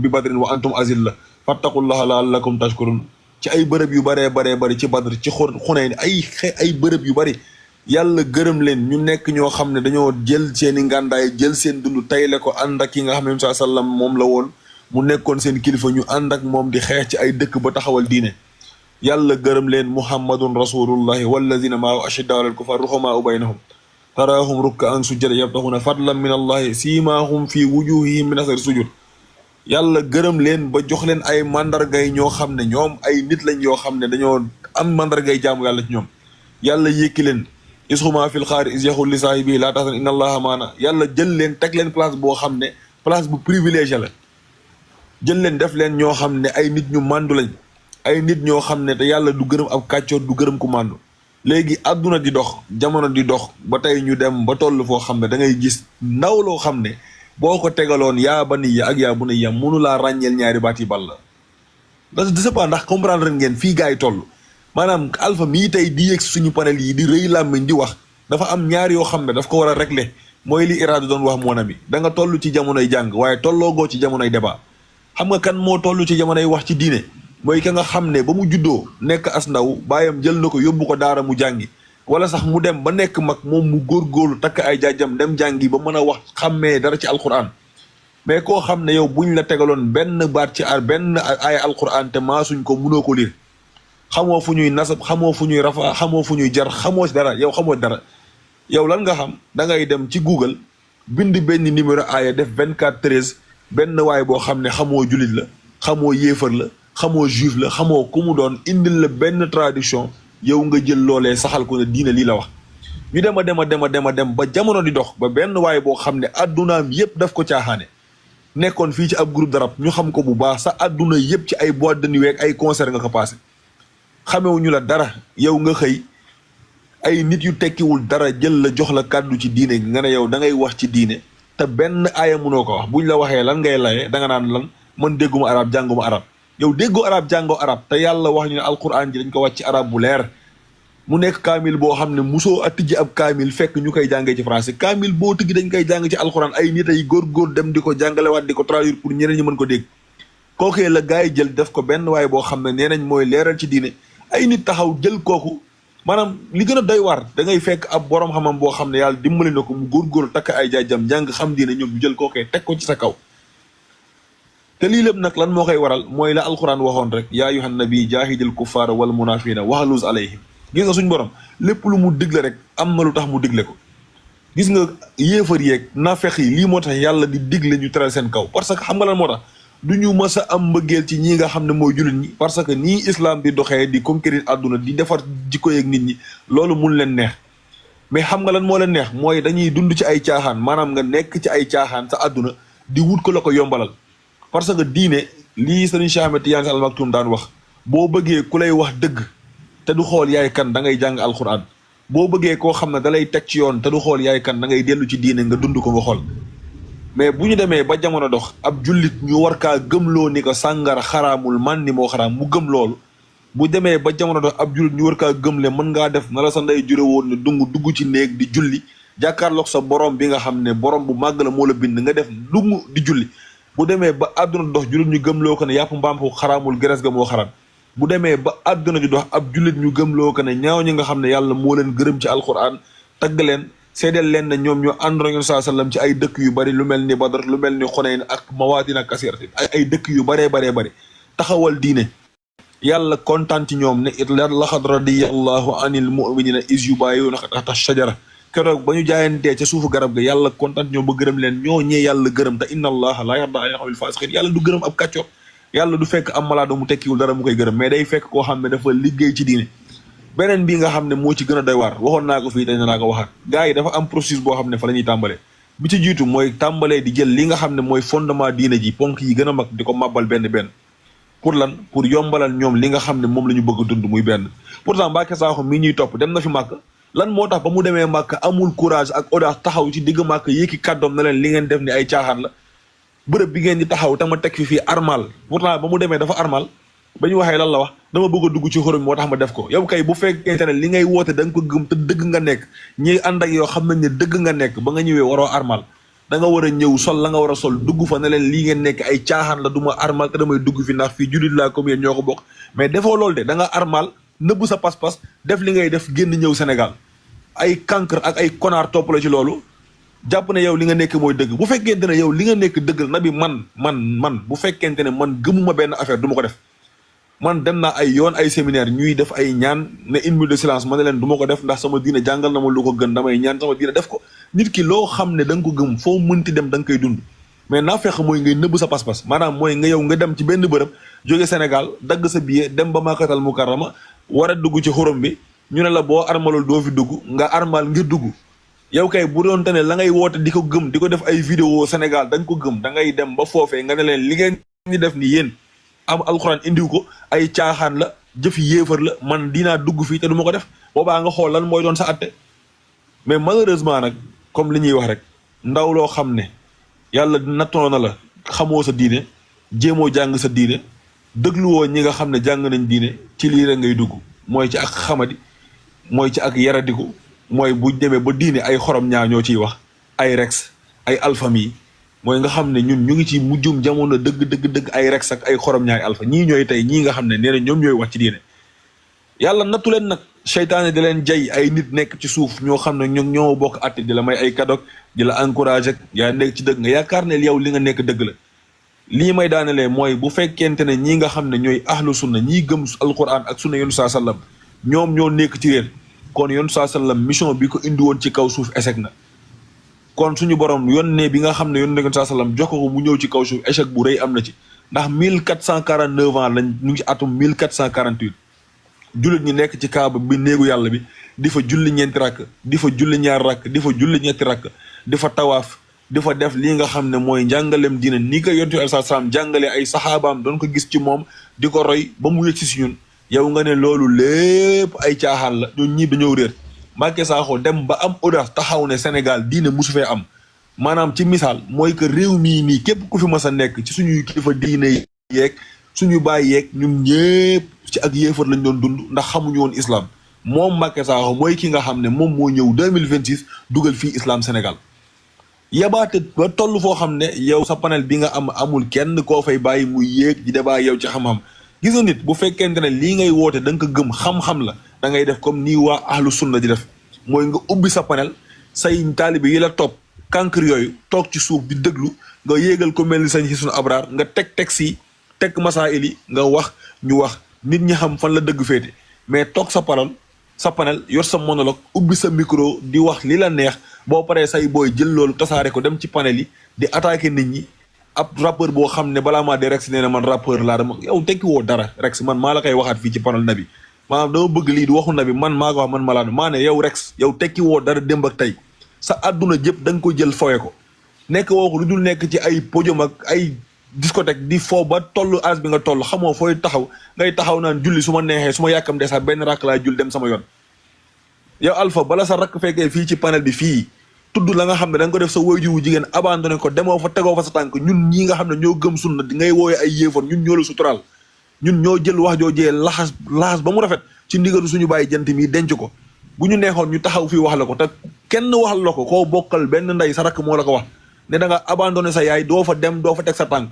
bi badrin wa antum azilla fattaqullaha la'allakum tashkurun ci ay bërëb yu baree bari ci badr ci xunayn ay bërëb yu bari yàlla gërëm leen ñu nekk ñoo xam ne dañoo jël seeni ngàndaay jël seen dund tayle ko ànd ak ki nga xam ne saa sallam moom la woon mu nekkoon seen kilifa ñu ànd ak moom di xeex ci ay dëkk ba taxawal diine yàlla gërëm leen muhammadun rasulullahi wallazina maahu ashiddaa'u alal kufaar ruhamaa'u baynahum taraahum rukkaan sujjada yabtaxuna fadlan min allahi siimaahum fi wujuhihim min asari sujud yàlla gërëm leen ba jox leen ay mandargay ñoo xam ne ñoom ay nit lañ yoo xam ne dañoo am mandargay jaamu yàlla ci ñoom yàlla yékki leen isxuma fil xaari is yaxul li saahibi laa tahzan inna allaha maana yàlla jël leen teg leen place boo xam ne place bu privilégié la jël leen def leen ñoo xam ne ay nit ñu màndu lañ ay nit ñoo xam ne te yàlla du gërëm ab kàccoor du gërëm ku màndu léegi àdduna di dox jamono di dox ba tey ñu dem ba toll foo xam ne da ngay gis ndaw loo xam ne boo ko tegaloon yaa baniya ak yaa bunayya mënu laa ràññeel ñaari baat yi bal la parce que je sais pas ndax comprendre ngeen fii gars yi toll maanaam Alpha mii tey di yëg suñu panel yi di rëy làmmiñ di wax dafa am ñaar yoo xam ne daf ko war a régler mooy li Iraada doon wax mon ami da nga toll ci jamonoy jàng waaye tolloogoo ci jamonoy débat xam nga kan moo toll ci jamonoy wax ci diine mooy ka nga xam ne ba mu juddoo nekk as ndaw baayam jël na ko yóbbu ko daara mu jàngi wala sax mu dem ba nekk mag moom mu góorgóorlu takk ay jaajam dem jàngi ba mën a wax xàmmee dara ci alquran mais koo xam ne yow buñ la tegaloon benn baat ci benn ay alquran te maasuñ ko munoo ko lire xamoo fu ñuy nasab xamoo fu ñuy rafa xamoo fu ñuy jar xamoo ci dara yow xamoo dara yow lan nga xam da ngay dem ci Google bind benn numéro aaya def 24 13 benn waay boo xam ne xamoo julit la xamoo yéefar la xamoo juif la xamoo ku mu doon indil la benn traduction yow nga jël loolee saxal ko ne diine lii la wax ñu dem a dem ba jamono di dox ba benn waay boo xam ne addunaam yépp daf ko caaxaane nekkoon fii ci ab groupe de rap ñu xam ko bu baax sa adduna yépp ci ay boîte de nuit ak ay concert nga ko passé xamewuñu la dara yow nga xëy ay nit yu tekkiwul dara jël la jox la kàddu ci diine nga ne yow da ngay wax ci diine te benn aaya mënoo ko wax buñ la waxee lan ngay layee da nga naan lan man dégguma arab jànguma arab yow déggoo arab jàngoo arab te yàlla wax ñu ne alquran ji dañ ko wàcc ci arab bu leer mu nekk kaamil boo xam ne musoo a tijji ab kaamil fekk ñu koy jàngee ci français kaamil boo tijji dañ koy jàng ci alquran ay nit ay góor dem di ko jàngalewaat di ko traduire pour ñeneen ñi mën ko dégg kookee la gars yi jël def ko benn waaye boo xam ne nee nañ mooy leeral ci diine ay nit taxaw jël kooku maanaam li gën a doy waar da ngay fekk ab borom xamam boo xam ne yàlla dimbali na ko mu góorgóorlu takk ay jaajam jàng xam diine ñoom ñu jël kookee teg ko ci sa kaw te lii lépp nag lan moo koy waral mooy la alquran waxoon rek yaa ayyuhan nabi jaahidil kuffaara wal munaafiqiina waxluz alayhim gis nga suñ borom lépp lu mu digle rek am na lu tax mu digle ko gis nga yéefar yeeg naafeq yi lii moo tax yàlla di digle ñu teral seen kaw parce que xam nga lan moo tax du ñu mës a am mbëggeel ci ñii nga xam ne mooy jullit ñi parce que nii islam di doxee di conquérir àdduna di defar jikko yeeg nit ñi loolu mun leen neex mais xam nga lan moo leen neex mooy dañuy dund ci ay caaxaan maanaam nga nekk ci ay caaxaan sa àdduna di wut ko la ko yombalal parce que diine lii Sëriñ Cheikh Ahmed Tidiane Al Maktoum daan wax boo bëggee ku lay wax dëgg te du xool yaay kan da ngay jàng alquran boo bëggee koo xam ne da lay teg ci yoon te du xool yaay kan da ngay dellu ci diine nga dund ko nga xool mais bu ñu demee ba jamono dox ab jullit ñu war kaa gëmloo ni ko sàngara xaraamul man ni moo xaraam mu gëm loolu bu demee ba jamono dox ab jullit ñu war kaa gëmle mën ngaa def na la sa ndey jure woon ne dugg ci néeg di julli jàkkaarloog sa borom bi nga xam ne borom bu màgg la moo la bind nga def dugg di julli bu demee ba àdduna dox jullit ñu gëmloo ko ne yàpp mbaam ko xaraamul geres ga moo xaraam bu demee ba àdduna di dox ab jullit ñu gëmloo ko ne ñaaw ñi nga xam ne yàlla moo leen gërëm ci alquran tagg leen seedeel leen ne ñoom ñoo àndoon ak saa sallam ci ay dëkk yu bari lu mel ni Badar lu mel ni Xunayn ak Mawaatin ak Kasiratin ay dëkk yu baree bari taxawal diine yàlla kontaan ci ñoom ne it laqad radiyallahu anil mu'minina iz yubayi'unaka tahta shajara keroog ba ñu jaayantee ca suufu garab ga yàlla kontaan ñoom ba gërëm leen ñoo ñee yàlla gërëm te inna allaha la yarda an yaqbil fasiqin yàlla du gërëm ab kàccoor yàlla du fekk am malaado mu tekkiwul dara mu koy gërëm mais day fekk koo xam ne dafa liggéey ci diine beneen bi nga xam ne moo ci gën a doy waar waxoon naa ko fii dañ naa ko waxaat gars yi dafa am processus boo xam ne fa la ñuy tàmbalee bi ci jiitu mooy tàmbalee di jël li nga xam ne mooy fondement diine ji ponk yi gën a mag di ko màbbal benn pour lan pour yombalal ñoom li nga xam ne moom la ñu bëgg a dund muy benn pourtant Mbacké Sakho mii ñuy topp dem na fi màkk lan moo tax ba mu demee màkk amul courage ak audace taxaw ci digg màkk yéeki kàddoom na leen li ngeen def ni ay caaxaan la bërëb bi ngeen di taxaw te ma teg fi fii armal pourtant ba mu demee dafa armal ba ñu waxee lan la wax dama bëgg a dugg ci xorom moo tax ma def ko yow kay bu fekkente ne li ngay woote da nga ko gëm te dëgg nga nekk ñi ànd ak yoo xam nañ ne dëgg nga nekk ba nga ñëwee waroo armal da nga war a ñëw sol la nga war a sol dugg fa ne leen lii ngeen nekk ay caaxaan la du ma armal te damay dugg fi ndax fii jullit laa comme yéen ñoo ko bokk mais defoo loolu de da nga armal nëbb sa pas-pas def li ngay def génn ñëw Sénégal ay cancre ak ay konaar topp la ci loolu jàpp ne yow li nga nekk mooy dëgg bu fekkente ne yow li nga nekk dëgg na bi man bu fekkente ne man gëmuma benn affaire du ma ko def man dem naa ay yoon ay séminaire ñuy def ay ñaan ne une minute de silence ma ne leen du ma ko def ndax sama diine jàngal na ma lu ko gën damay ñaan sama diine def ko nit ki loo xam ne da nga ko gëm foo mënti dem da nga koy dund mais naa fexe mooy ngay nëbb sa pas-pas maanaam mooy nga yow nga dem ci benn bërëb jóge Sénégal dagg sa billet dem ba Makkatal Mukarrama war a dugg ci xurum bi ñu ne la boo armalul doo fi dugg nga armal ngir dugg yow kay bu doon te ne la ngay woote di ko gëm di ko def ay vidéo Sénégal da nga ko gëm da ngay dem ba foofee nga ne leen li ngeen ngi def ni yéen am alxuraan indiw ko ay caaxaan la jëfi yéefar la man dinaa dugg fii te du ma ko def boobaa nga xool lan mooy doon sa atte mais malheureusement nag comme li ñuy wax rek ndaw loo xam ne yàlla nattoo na la xamoo sa diine jéemoo jàng sa diine dégluwoo ñi nga xam ne jàng nañ diine ci lii rek ngay dugg mooy ci ak xamadi mooy ci ak yaradiku mooy bu demee ba diine ay xorom ñaar ñoo ciy wax ay rex ay alfami mooy nga xam ne ñun ñu ngi ci mujjum jamono dëgg ay rex ak ay xorom ñaari alfa ñii ñooy tey ñii nga xam ne nee na ñoom ñooy wax ci diine yàlla nattu leen nag seytaane di leen jay ay nit nekk ci suuf ñoo xam ne ñoo bokk atte di la may ay cadeau di la encouragé yaa nekk ci dëgg nga yaakaar ne yow li nga nekk dëgg la lii may daanelee mooy bu fekkente ne ñii nga xam ne ñooy ahlu sunna ñii gëm alquran ak sunna yonu saa sallam ñoom ñoo nekk ci réer kon yonu saa sallam mission bi ko indi woon ci kaw suuf échec na kon suñu borom yónnee bi nga xam ne yónnee saa sallam jox ko mu ñëw ci kaw suuf échec bu rëy am na ci ndax 1449 ans lañ ñu ngi ci atum 1448 jullit ñi nekk ci kaaba bi néegu yàlla bi di fa julli ñeenti rakk di fa julli ñaar rakk di fa julli ñetti rakk di fa tawaaf di fa def lii nga xam ne mooy njàngalem diine ni ko yonent bi sallallahu alayhi wasallam jàngale ay saxaabaam doon ko gis ci moom di ko roy ba mu yëg si ñun yow nga ne loolu lépp ay caaxaan la ñun ñii dañoo réer Mbacké Sakho dem ba am audace taxaw ne Sénégal diine musu fee am maanaam ci misaal mooy que réew mii nii képp ku fi mas a nekk ci suñuy kilifa diine yeeg suñu baay yeeg ñun ñëpp ci ak yéefar lañ doon dund ndax xamuñu woon islam moom Mbacké Sakho mooy ki nga xam ne moom moo ñëw 2026 dugal fii islam Sénégal yabaate ba toll foo xam ne yow sa panel bi nga am amul kenn koo fay bàyyi muy yéeg di débat yow ci xam-xam gis nga nit bu fekkente ne lii ngay woote da nga ko gëm xam-xam la da ngay def comme nii waa ahlu sunna di def mooy nga ubbi sa panel say taalibe yi la topp cancre yooyu toog ci suuf di déglu nga yéegal ko mel ni sañ si suñu abraar nga teg si teg masaa'il yi nga wax ñu wax nit ñi xam fan la dëgg féete mais toog sa panel yor sa monologue ubbi sa micro di wax li la neex boo paree say booy jël loolu tasaare ko dem ci panel yi di attaquer nit ñi ab rappeur boo xam ne balaa maa de Rex nee na man rappeur laa dama yow tekki woo dara Rex man maa la koy waxaat fii ci panel Naby maanaam dama bëgg lii di waxu Naby man maa ko wax man malaa maa ne yow Rex yow tekki woo dara démb ak tey sa àdduna jëpp da nga ko jël fowe ko nekk woo ko lu dul nekk ci ay podium ak ay discothèque di foo ba toll âge bi nga toll xamoo fooy taxaw ngay taxaw naan julli su ma neexee su ma yàkkam de sax benn rakk laa jul dem sama yoon yow Alpha bala sa rakk fekkee fii ci panel bi fii tudd la nga xam ne da nga ko def sa waajur wu jigéen abandonné ko demoo fa tegoo fa sa tànk ñun ñii nga xam ne ñoo gëm sunna di ngay woowee ay yéefar ñun ñoo la suturaal ñun ñoo jël wax joojee laxas ba mu rafet ci ndigalu suñu bàyyi jant mi denc ko bu ñu neexoon ñu taxaw fii wax la ko te kenn waxal la ko koo bokkal benn ndey sa rakk moo la ko wax ne da nga abandonné sa yaay doo fa dem doo fa teg sa tànk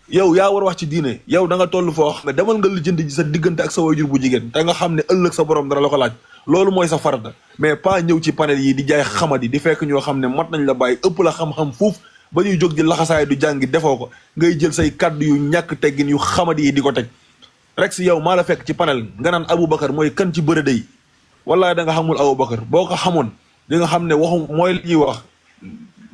yow yaa war wax ci diine yow da nga toll foo xam ne demal nga lijjanti ji sa diggante ak sa waajur bu jigéen te nga xam ne ëllëg sa borom dara la ko laaj loolu mooy sa farata mais pas ñëw ci panel yi di jaay xamadi di fekk ñoo xam ne mat nañ la bàyyi ëpp la xam-xam fuuf ba ñuy jóg di laxasaay du jàngi defoo ko ngay jël say kaddu yu ñàkk teggin yu xamadi yi di ko teg Rex yow maa la fekk ci panel nga naan Aboubacar mooy kan ci bërëde yi wallaahi da nga xamul Aboubacar boo ko xamoon di nga xam ne waxu mooy li ñuy wax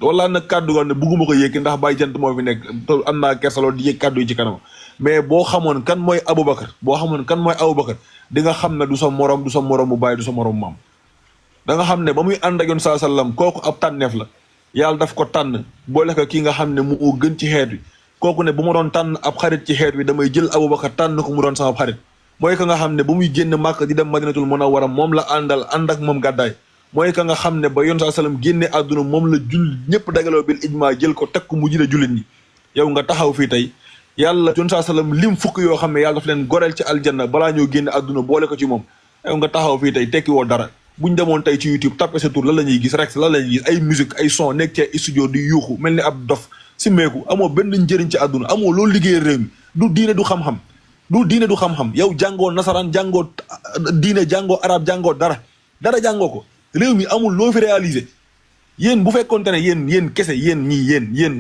wallaahi nag kaddu goon ne bugguma ko yéegi ndax bàyyi jant moo fi nekk am naa kersaloo di yéeg kaddu yi ci kanam mais boo xamoon kan mooy Aboubacar boo xamoon kan mooy Aboubacar di nga xam ne du sa morom du sa morom bu bàyyi du sa morom maam da nga xam ne ba muy ànd ak yoon saa sallam kooku ab tànneef la yàlla daf ko tànn boole ko kii nga xam ne mu gën ci xeet wi kooku ne bu ma doon tànn ab xarit ci xeet wi damay jël Aboubacar tànn ko mu doon sama xarit mooy ka nga xam ne ba muy génn Màkka di dem Madinatul Munawwara moom la ànd ak moom gàddaay mooy ka nga xam ne ba yoon saa sallam génne àdduna moom la jull ñëpp dagaloo bil ijma jël ko teg ko mu jiite jullit ñi yow nga taxaw fii tey yàlla yoon saa sallam lim fukk yoo xam ne yàlla daf leen goreel ci aljanna balaa ñoo génne àdduna boole ko ci moom yow nga taxaw fii tey tekki woo dara buñ demoon tey ci YouTube tapé sa tur lan la ñuy gis Rex lan la ñuy gis ay musique ay son nekk ci studio di yuuxu mel ni ab dof si meeku amoo benn njëriñ ci àdduna amoo loolu liggéey réew mi du diine du xam-xam yow jàngoo nasaraan jàngoo diine jàngoo arab jàngoo dara jàngoo ko réew mi amul loo fi réalisé yéen bu fekkoonte ne yéen kese yéen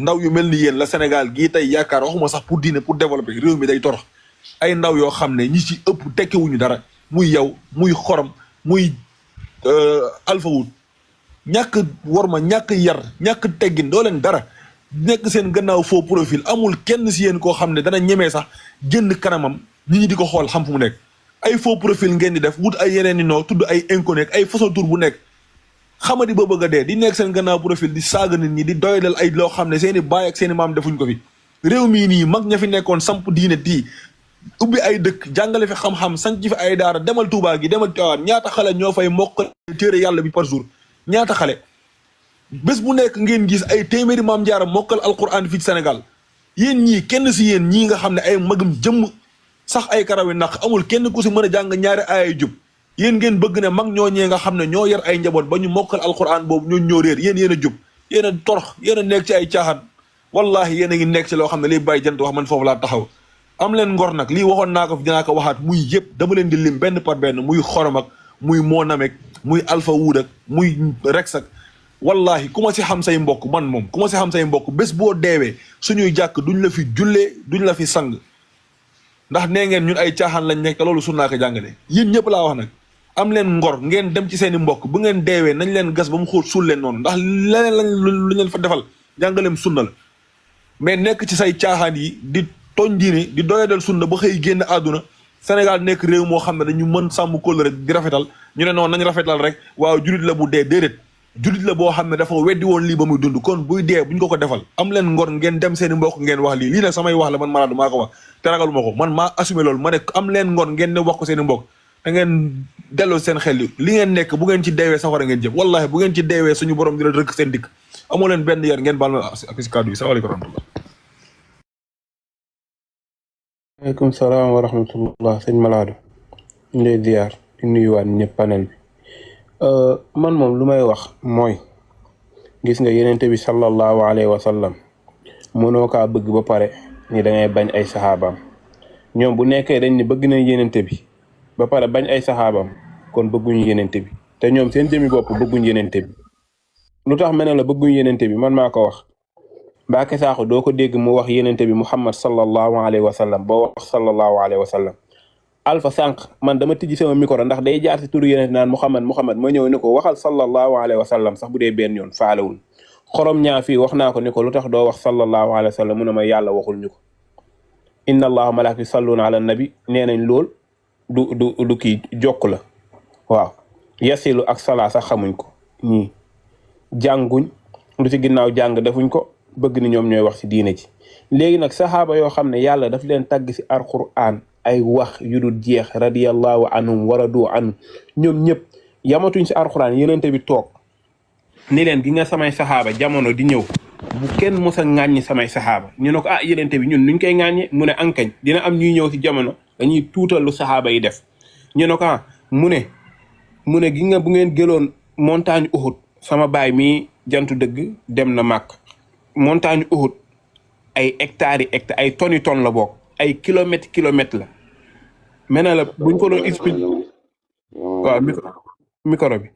ndaw yu mel ni yéen la Sénégal gii tey yaakaar waxuma sax pour diine pour développer réew mi day torox ay ndaw yoo xam ne ñi ci ëpp tekkewuñu dara muy yow muy xorom muy Alpha Wut ñàkk worma ñàkk yar ñàkk teggin doo leen dara nekk seen gannaaw faux profil amul kenn si yéen koo xam ne dana ñemee sax génn kanamam nit ñi di ko xool xam fu mu nekk ay faux profil ngeen di def wut ay yeneen i noo tudd ay inconnu ay façon tur bu nekk xamadi ba bëgg a dee di nekk seen gannaaw profil di saaga nit ñi di doylal ay loo xam ne seen i baay ak seen i maam defuñ ko fi réew mii nii mag ña fi nekkoon samp diine tii ubbi ay dëkk jàngale fi xam-xam sanc fi ay daara demal Touba gi demal Tiwaawan ñaata xale ñoo fay mokkal téere yàlla bi par jour ñaata xale bés bu nekk ngeen gis ay téeméeri maam jaara mokkal alquran fii ci Sénégal yéen ñii kenn si yéen ñii nga xam ne ay magum jëmm sax ay karawi naq amul kenn ku si mën a jàng ñaari aaya jub yéen ngeen bëgg ne mag ñooñee nga xam ne ñoo yar ay njaboot ba ñu mokkal alquran boobu ñoo ñoo réer yéen a jub yéen a torox yéen a nekk ci ay caaxaan wallahi yéen a ngi nekk ci loo xam ne liy bàyyi jant wax man foofu laa taxaw am leen ngor nag lii waxoon naa ko fi dinaa ko waxaat muy yëpp dama leen di lim benn par benn muy xorom ak muy moonamek muy alpha wuud ak muy rex ak wallahi ku ma si xam say mbokk man moom ku ma si xam say mbokk bés boo deewee suñuy jàkk duñ la fi jullee duñ la fi sang ndax nee ngeen ñun ay caaxaan lañ nekk te loolu sunnaa ko jàngale yéen ñëpp laa wax nag am leen ngor ngeen dem ci seen i mbokk bu ngeen deewee nañ leen gas ba mu xóot suul leen noonu ndax leneen lañ lu leen fa defal jàngaleem sunna la mais nekk ci say caaxaan yi di tooñ diine di doyadal sunna ba xëy génn àdduna Sénégal nekk réew moo xam ne dañu mën sàmm kóllëre di rafetal ñu ne noonu nañ rafetal rek waaw julit la bu dee déedéet julit la boo xam ne dafa weddi woon lii ba muy dund kon buy dee buñ ko defal am leen ngor ngeen dem seen i mbokk ngeen wax lii nag samay wax la man Malade maa ko wax te ragaluma ko man maa assumé loolu ma ne am leen ngor ngeen ne wax ko seen i mbokk da ngeen delloo seen xel li ngeen nekk bu ngeen ci deewee safara ngeen jëm wallahi bu ngeen ci deewee suñu borom dina rëkk seen dikk amoo leen benn yar ngeen baal ma ak si kàddu yi salaamaaleykum wa rahmatullah aleykum salaam wa rahmatullah sëñ Malade ñu lay ziar di nuyuwaat ñëpp panel bi man moom lu may wax mooy gis nga yenente bi sallallahu alayhi wa sallam mënoo kaa bëgg ba pare ni da ngay bañ ay saxaabaam ñoom bu nekkee dañ ne bëgg nañ yenente bi ba pare bañ ay saxaabaam kon bëgguñu yenente bi te ñoom seen jëmi bopp bëgguñ yenente bi lu tax mel ne la bëgguñ yenente bi man maa ko wax Mbacké Sakho doo ko dégg mu wax yenente bi Muhammad sallallahu alayhi wa sallam boo wax sallallahu alayhi wa sallam Alpha sànq man dama tijji sama micro ndax day jaar si turu yenente naan Muhammad ma ñëw ni ko waxal sallallahu alayhi wa sallam sax bu dee benn yoon faalewul xorom ñaa fii wax naa ko ni ko lu tax doo wax sallallahu alayhi wa sallam mu ne ma yàlla waxul ñu ko inna allaha malaaka yusalluna ala nabi nee nañ lool du kii jokk la waaw yasilu ak salaa sax xamuñ ko ñii jànguñ lu ci ginnaaw jàng defuñ ko bëgg ni ñoom ñooy wax ci diine ji léegi nag saxaaba yoo xam ne yàlla daf leen tagg ci alquran ay wax yu dul jeex radiyallahu anhum waradu anhum ñoom ñëpp yamatuñ ci alquran yenente bi toog ni leen gi nga samay saxaaba jamono di ñëw bu kenn mos a ŋàññi samay saxaaba ñu ne ko ah yenente bi ñun nuñ koy ŋàññe mu ne ankañ dina am ñuy ñëw ci jamono dañuy tuutal lu saxaaba yi def ñu ne ko ah mu ne gi nga bu ngeen gëloon montagne Uhud sama baay mi jantu dëgg dem na màkk montagne Uhud ay hectares yi hectares ay tonnes tonnes la bokk ay kilomètres la mel la buñ ko doon expliqué waaw micro bi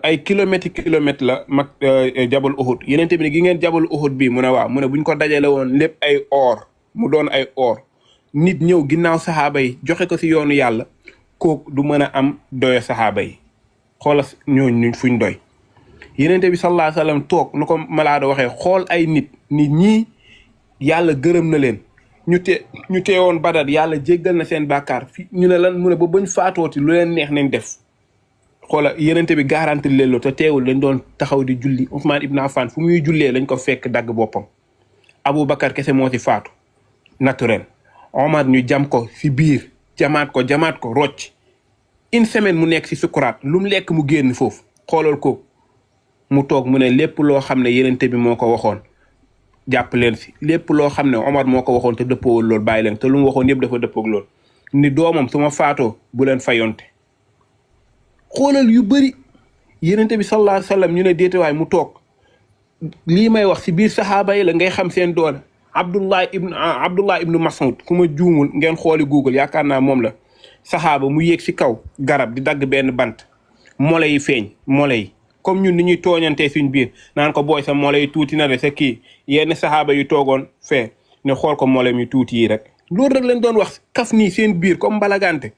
ay kilomètres la mag jabal Uhud yenente bi ne gi ngeen jabal Uhud bi mu ne waaw mu ne buñ ko dajale woon lépp ay or mu doon ay or nit ñëw ginnaaw saxaaba yi joxe ko ci yoonu yàlla kooku du mën a am doyo saxaaba yi xoola ñooñu fuñ doy yenente bi sallallahu alayhi wasallam toog nu ko Malade waxee xool ay nit ñii yàlla gërëm na leen ñu teewoon Badar yàlla jéggal na seen bàkkaar fi ñu ne lan mu ne ba bañ faatooti lu leen neex nañ def xoola yenente bi garanti leen loo te teewul dañ doon taxaw di julli Ousmane Ibn Affan fu muy jullee lañ ko fekk dagg boppam Aboubacar kese moo ci faatu naturel Omar ñu jam ko ci biir jamaat ko rocc une semaine mu nekk ci sukuraat lu mu lekk mu génn foofu xoolal ko mu toog mu ne lépp loo xam ne yenente bi moo ko waxoon jàpp leen ci lépp loo xam ne Omar moo ko waxoon te dëppoowul loolu bàyyi leen te lu mu waxoon yëpp dafa dëppoog loolu ni doomam su ma faatoo bu leen fayonte xoolal yu bëri yenente bi sallallahu alayhi wasallam ñu ne déetewaay mu toog lii may wax ci biir saxaaba yi la ngay xam seen doole Abdullah ibnu Mas'ud ku ma juumul ngeen xooli Google yaakaar naa moom la saxaaba mu yéeg ci kaw garab di dagg benn bant mole yi feeñ mole yi comme ñun ni ñuy tooñantee suñ biir naan ko booy sa mole yi tuuti na de sa kii yenn saxaaba yu toogoon fee ne xool ko mole mi tuuti yi rek loolu rek leen doon wax kaf nii seen biir comme mbalagante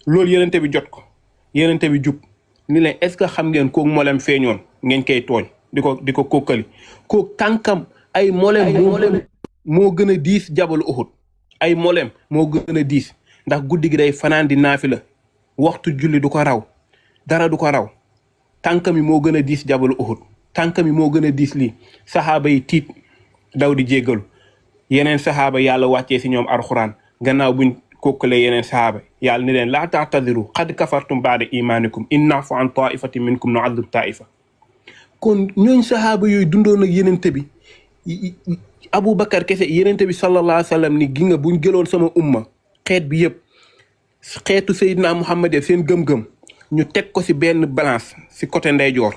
loolu yenente bi jot ko yenente bi jub ni leen est-ce que xam ngeen kooku molem feeñoon ngeen koy tooñ di ko kokkali kooku tànkam ay molem moo gën a diis jabalu Uhud ay molem moo gën a diis ndax guddi gi day fanaan di naafila waxtu julli du ko raw dara du ko raw tànkam yi moo gën a diis jabalu Uhud tànkam yi moo gën a diis lii saxaaba yi tiit daw di jéggalu yeneen saxaaba yàlla wàccee si ñoom alxuraan gannaaw buñ kokkale yeneen saxaaba yàlla ni leen laa ta'tadiru qad kafartum ba'da imanikum in na'fu an ta'ifatin minkum nu'adhib ta'ifa. kon ñooñ saxaaba yooyu dundoon ak yenente bi Aboubacar kese yenente bi sallallahu alayhi wa sallam ni gi nga buñ jëloon sama umma xeet bi yëpp xeetu Seydina Muhammad seen gëm-gëm ñu teg ko si benn balance si côté ndeyjoor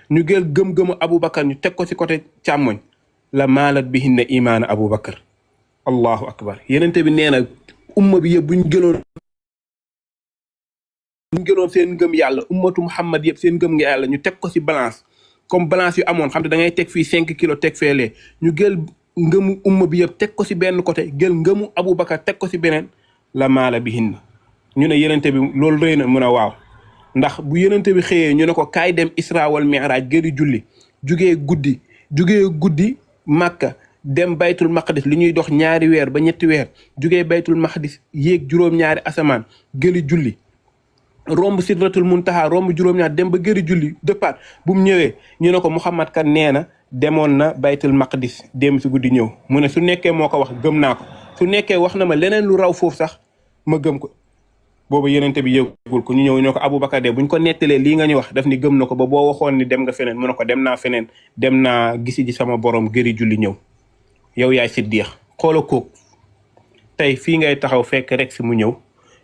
ñu jël gëm-gëmu Aboubacar ñu teg ko si côté càmmoñ la maalat bihinna imaana Aboubacar. allahu akbar yenente bi nee na umma bi yëpp buñ jëloon seen ngëm yàlla ummatu Muhammad yëpp seen ngëm nga yàlla ñu teg ko si balance comme balance yu amoon xam te da ngay teg fii 5 kilos teg feelee ñu jël ngëmu umma bi yëpp teg ko si benn côté jël ngëmu Aboubacar teg ko si beneen la maala bihinna ñu ne yenente bi loolu rëy na mun a waaw ndax bu yenente bi xëyee ñu ne ko kaay dem Isra wal Mi'raj gëri julli jugee guddi Makka dem baytul maqdis li ñuy dox 2 weer ba 3 weer jugee baytul maqdis yéeg juróom-ñaari asamaan gëli julli romb sidratul muntaha romb juróom-ñaar dem ba gëri julli dëppaat bu mu ñëwee ñu ne ko Muhammad kan nee na demoon na baytul maqdis dem si guddi ñëw mu ne su nekkee moo ko wax gëm naa ko su nekkee wax na ma leneen lu raw foofu sax ma gëm ko. boobu yenente bi yëgul ko ñu ñëw ñoo ko Aboubacar de buñ ko nettalee lii nga ñu wax daf ni gëm na ko ba boo waxoon ni dem nga feneen mu ne ko dem naa feneen dem naa gisi ji sama borom gëri julli ñëw yow yaay siddiq xoola kooku tey fii ngay taxaw fekk rek si mu ñëw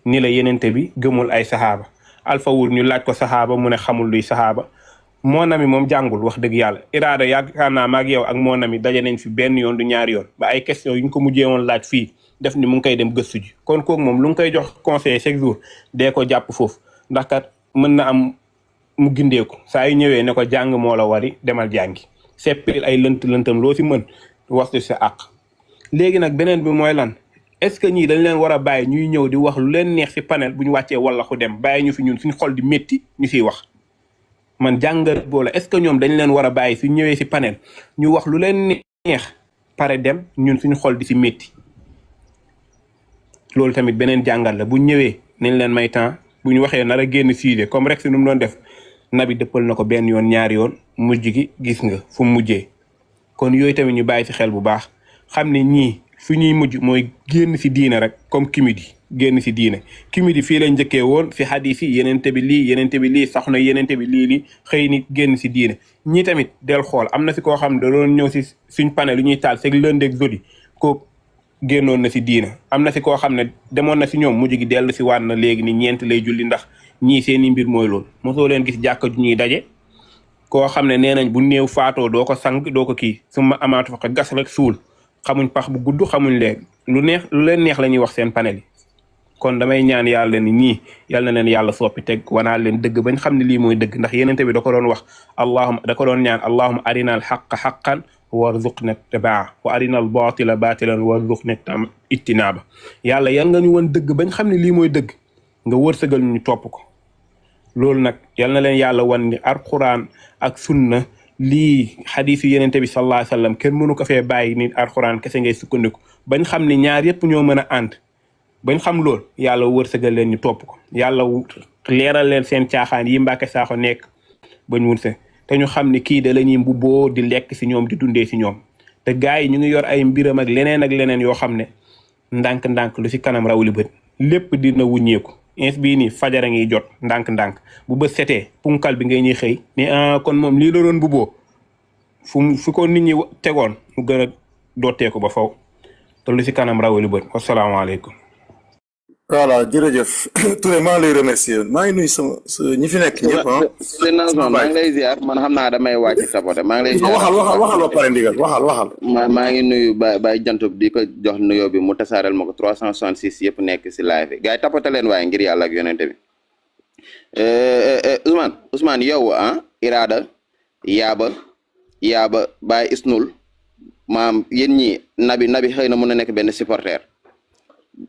ni la yenente bi gëmul ay saxaaba Alpha Wul ñu laaj ko saxaaba mu ne xamul luy saxaaba moo nami moom jàngul wax dëgg yàlla iraada yaakaar naa maag yow ak moo nami daje nañ fi benn yoon du 2 yoon ba ay question yu ñu ko mujjee woon laaj fii def ni mu ngi koy dem gëstu ji kon kooku moom lu ngi koy jox conseil chaque jour dee ko jàpp foofu ndax kat mën na am mu gindeeku saa yu ñëwee ne ko jàng moo la wari demal jàngi seppil ay lëntam loo si mën waxtu sa àq. léegi nag beneen bi mooy lan est-ce que ñii dañ leen war a bàyyi ñuy ñëw di wax lu leen neex si panel bu ñu wàccee wala ku dem bàyyi ñu fi ñun suñu xol di métti ñu siy wax man jàngat boola est-ce que ñoom dañ leen war a bàyyi su ñëwee si panel ñu wax lu leen neex pare dem ñun suñu xol di si métti. loolu tamit beneen jàngal la bu ñëwee nañ leen may temps bu ñu waxee nar a génn sujet comme rek si nu mu doon def nabi dëppal na ko benn yoon 2 yoon mujj gi gis nga fu mu mujjee kon yooyu tamit ñu bàyyi si xel bu baax xam ne ñii fu ñuy mujj mooy génn si diina rek comme kimidi génn si diina kimidi fii lañ njëkkee woon si hadis yi yenente bi lii sax na yenente bi lii xëy ni génn si diina ñii tamit del xool am na si koo xam ne da doon ñëw si suñ panel lu ñuy taal c'est lundi ak jeudi ko génnoon na si diina am na si koo xam ne demoon na si ñoom mujj gi dellu si waat na léegi ni 4 lay julli ndax ñii seeni mbir mooy loolu mosoo leen gis jàkka ju ñuy daje koo xam ne nee nañ bu néew faatoo doo ko sang doo ko kii su ma amaatu fa gas rek suul xamuñ pax bu gudd xamuñ leen lu leen neex la ñuy wax seen panel yi kon damay ñaan yàlla ni ñii yal na leen yàlla soppi teg wanaa leen dëgg bañ xam ne lii mooy dëgg ndax yenente bi da ko doon wax da ko doon ñaan allahumma arinal xaqa xaqan warzuqna tibaa wa arinal batila batilan warzuqna ittinaaba yàlla yan nga ñu woon dëgg bañ xam ne lii mooy dëgg nga wërsëgal ñu topp ko loolu nag yal na leen yàlla wan ni alquran ak sunna lii xadiis yu yenente bi sallallahu alayhi wa sallam kenn mënu ko fee bàyyi ni alquran kese ngay sukkandiku bañ xam ne ñaar yépp ñoo mën a ànd bañ xam lool yàlla wërsëgal leen ñu topp ko yàlla leeral leen seen caaxaan yi Mbàkke Saaxo nekk bañ wurse te ñu xam ne kii da la ñuy mbubboo di lekk si ñoom di dundee si ñoom te gars yi ñu ngi yor ay mbiram ak leneen yoo xam ne ndànk-ndànk lu si kanam rawli bët lépp dina wuññeeku ins bii nii fajara ngi jot ndànk-ndànk bu bët setee punkal bi ngay ñuy xëy ni kon moom lii la doon mbubboo fu ko nit ñi tegoon mu gën a dooteeku ba faw te lu si kanam rawli bët wasalaamaaleykum. voilà jërëjëf Touré maa ngi lay remercier maa ngi nuyu sama ñi fi nekk ñëpp maa ngi lay ziar man xam naa damay wàcc saboté maa ngi lay ziar waxal ba pare ndigal waxal maa ngi nuyu Baye Jantub di ko jox nuyoo bi mu tasaareel ma ko 366 yëpp nekk si live bi gars yi tapate leen waaye ngir yàlla ak yonente bi Ousmane yow Irada yaaba Baye Isnul maam yéen ñi nabi xëy na mën na nekk benn supporter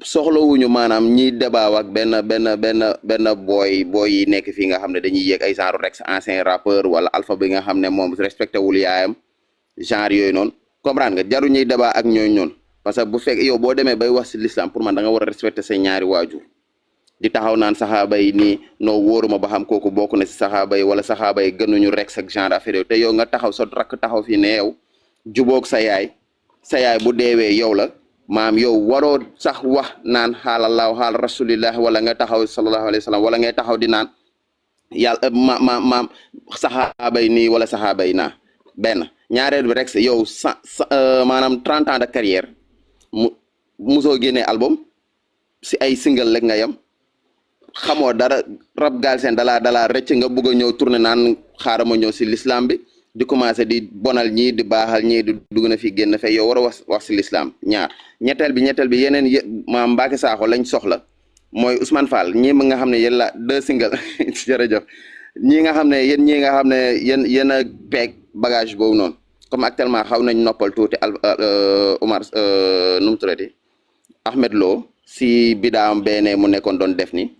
soxlawuñu maanaam ñiy débat ak benn booy yi nekk fii nga xam ne dañuy yéeg ay genre Rex ancien rappeur wala Alpha bi nga xam ne moom respecté wul yaayam genre yooyu noonu comprendre nga jaru ñuy débat ak ñooñu noonu parce que bu fekk yow boo demee bay wax si l'islam pour man da nga war a respecté say ñaari waajur di taxaw naan saxaaba yi nii noo wóoruma ba xam kooku bokk na si saxaaba yi wala saxaaba yi gënuñu Rex ak genre affaire yooyu te yow nga taxaw sa rakk taxaw fii ne yow jubóog sa yaay sa yaay bu deewee yow la maam yow waroo sax wax naan xaalallahu xaal rasulillah wala nga taxaw sallallahu alayhi wa sallam wala ngay taxaw di naan yàlla maam saxaaba yi nii wala saxaaba yi naa benn ñaareel bi rek yow maanaam 30 ans de carrière musoo génnee album si ay single rek nga yem xamoo dara rap Galsen dalaa rëcc nga bëgg a ñëw tourné naan xaaral ma ñëw si l'islam bi di commencé di bonal ñii di baaxal ñii di dugg na fi génn fe yow war a wax si l'islam ñetteel bi yeneen maam Mbacké Sakho lañ soxla mooy Ousmane Fall ñii nga xam ne yéen la 2 single jërëjëf ñii nga xam ne ñii nga xam ne yéen a peeg bagage boobu noonu comme actuellement xaw nañ noppal tuuti Omar nu mu tuddati Ahmed Lo si bidaam benn mu nekkoon doon def ni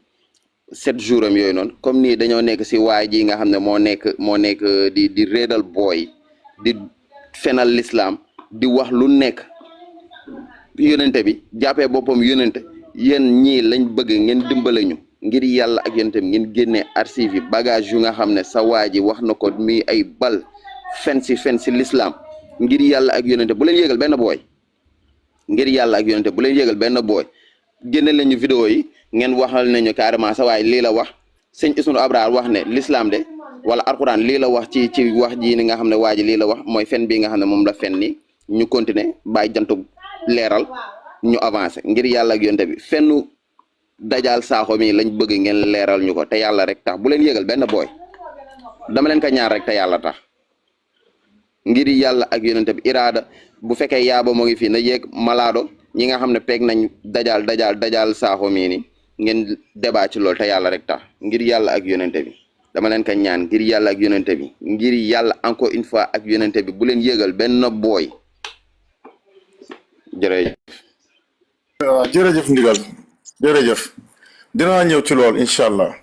7 jours am yooyu noonu comme nii dañoo nekk si waay ji nga xam ne moo nekk di réedal booy di fenal l'islam di wax lu nekk yonente bi jàppee boppam yonente yéen ñii lañ bëgg ngeen dimbale ñu ngir yàlla ak yonente bi ngeen génnee archive yi bagage yu nga xam ne sa waa ji wax na ko mi ay bal fen si l'islam ngir yàlla ak yonente bu leen yégal benn booy ngir yàlla ak yonente bu leen yégal benn booy génne lañu vidéo yi ngeen waxal nañu carrément sa waay lii la wax sëñ Isnu Abrar wax ne l'islam de wala alquran lii la wax ci wax ji ni nga xam ne waa ji lii la wax mooy fen bi nga xam ne moom la fen ni ñu continuer bàyyi jantu leeral ñu avancé ngir yàlla ak yonte bi fennu Dajal Sakho mi lañ bëgg ngeen leeral ñu ko te yàlla rek tax bu leen yégal benn booy dama leen ko ñaar rek te yàlla tax ngir yàlla ak yonente bi iraada bu fekkee yaaba moo ngi fii na yéeg malaado ñi nga xam ne peeg nañ Dajal Sakho mii ni ngeen débat ci loolu te yàlla rek tax ngir yàlla ak yonente bi dama leen ko ñaan ngir yàlla ak yonente bi ngir yàlla encore une fois ak yonente bi bu leen yégal benn booy jërëjëf. waaw jërëjëf ndigal jërëjëf dinaa ñëw ci lool incha allah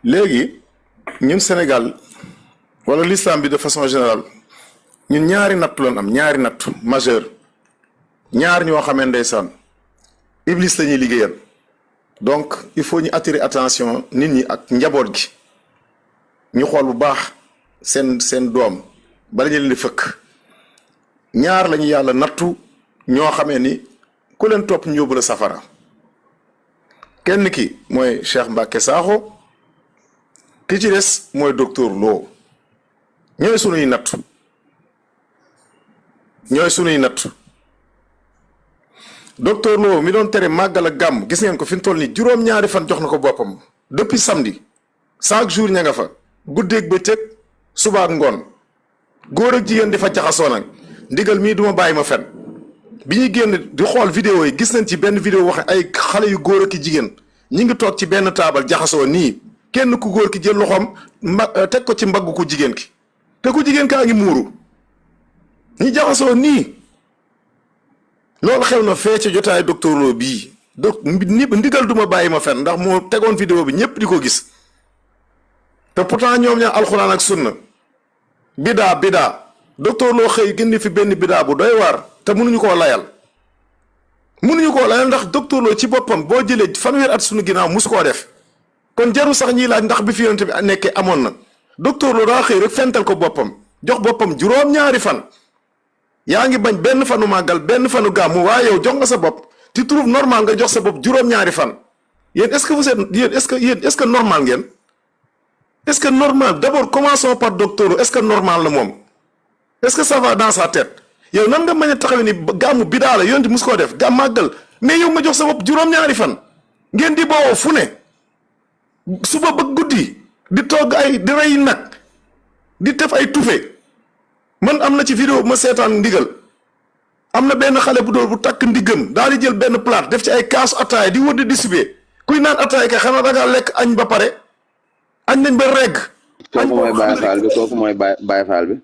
léegi ñun Sénégal wala l'islam bi de façon générale ñun ñaari nattu lañ am ñaari nattu majeur ñaar ñoo xamee ndeysaan iblis la ñuy liggéeyal donc il faut ñu attirer attention nit ñi ak njaboot gi ñu xool bu baax seen doom bala ñu leen di fëkk ñaar lañu yàlla nattu ñoo xamee ni ku leen topp ñu yóbbu la safara kenn ki mooy Cheikh Mbacké Sakho ki ci des mooy docteur Lo ñooy sunuy nattu docteur Lo mi doon tere màggal ak gàmm gis ngeen ko fi mu toll nii juróom-ñaari fan jox na ko boppam depuis samedi chaque jour ña nga fa guddeeg bëccëg suba ak ngoon góor ak jigéen di fa jaxasoo nag ndigal mii duma bàyyi ma fen bi ñuy génn di xool vidéo yi gis nañ ci benn vidéo waxe ay xale yu góor ak jigéen ñi ngi toog ci benn taabal jaxasoo nii kenn ku góor ki jël loxoom teg ko ci mbagg ku jigéen ki te ku jigéen kaa ngi muuru ñi jaxasoo nii loolu xew na fee ci jotaay docteur Lo bii ndigal duma bàyyi ma fen ndax moo tegoon vidéo bi ñëpp di ko gis te pourtant ñoom ñaar alxuraan ak sunna bidaa docteur Lo xëy gindi fi benn bidaa bu doy waar te mënuñu koo layal ndax docteur Lo ci boppam boo jëlee fanweer at suñu ginnaaw musu koo def kon jaru sax ñiy laaj ndax bi fi yonent bi nekkee amoon na docteur Lo daa xëy rek fental ko boppam jox boppam juróom-ñaari fan yaa ngi bañ benn fanu màggal benn fanu gàmmu waaye yow jox nga sa bopp tu trouves normal nga jox sa bopp juróom-ñaari fan yéen est-ce que vous êtes est-ce que normal ngeen est-ce que normal d'abord commençons par docteur Lo est-ce que normal la moom est-ce que ça va dans sa tête yow nan nga mën a taxawee ni gàmmu bidaa la yonent mus koo def gàmm màggal mais yow nga jox sa bopp juróom-ñaari fan ngeen di boowoo fu ne suba ba guddi di togg di rey nag di def ay tufe man am na ci vidéo bu ma seetaan ndigal am na benn xale bu doon bu takk ndiggam daal di jël benn plate def ci ay kaasu ataaya di wër di distribuer kuy naan ataaya kay xanaa da ngaa lekk añ ba pare añ nañ ba regg. kooku mooy Baye Fall bi kooku mooy Baye Fall bi.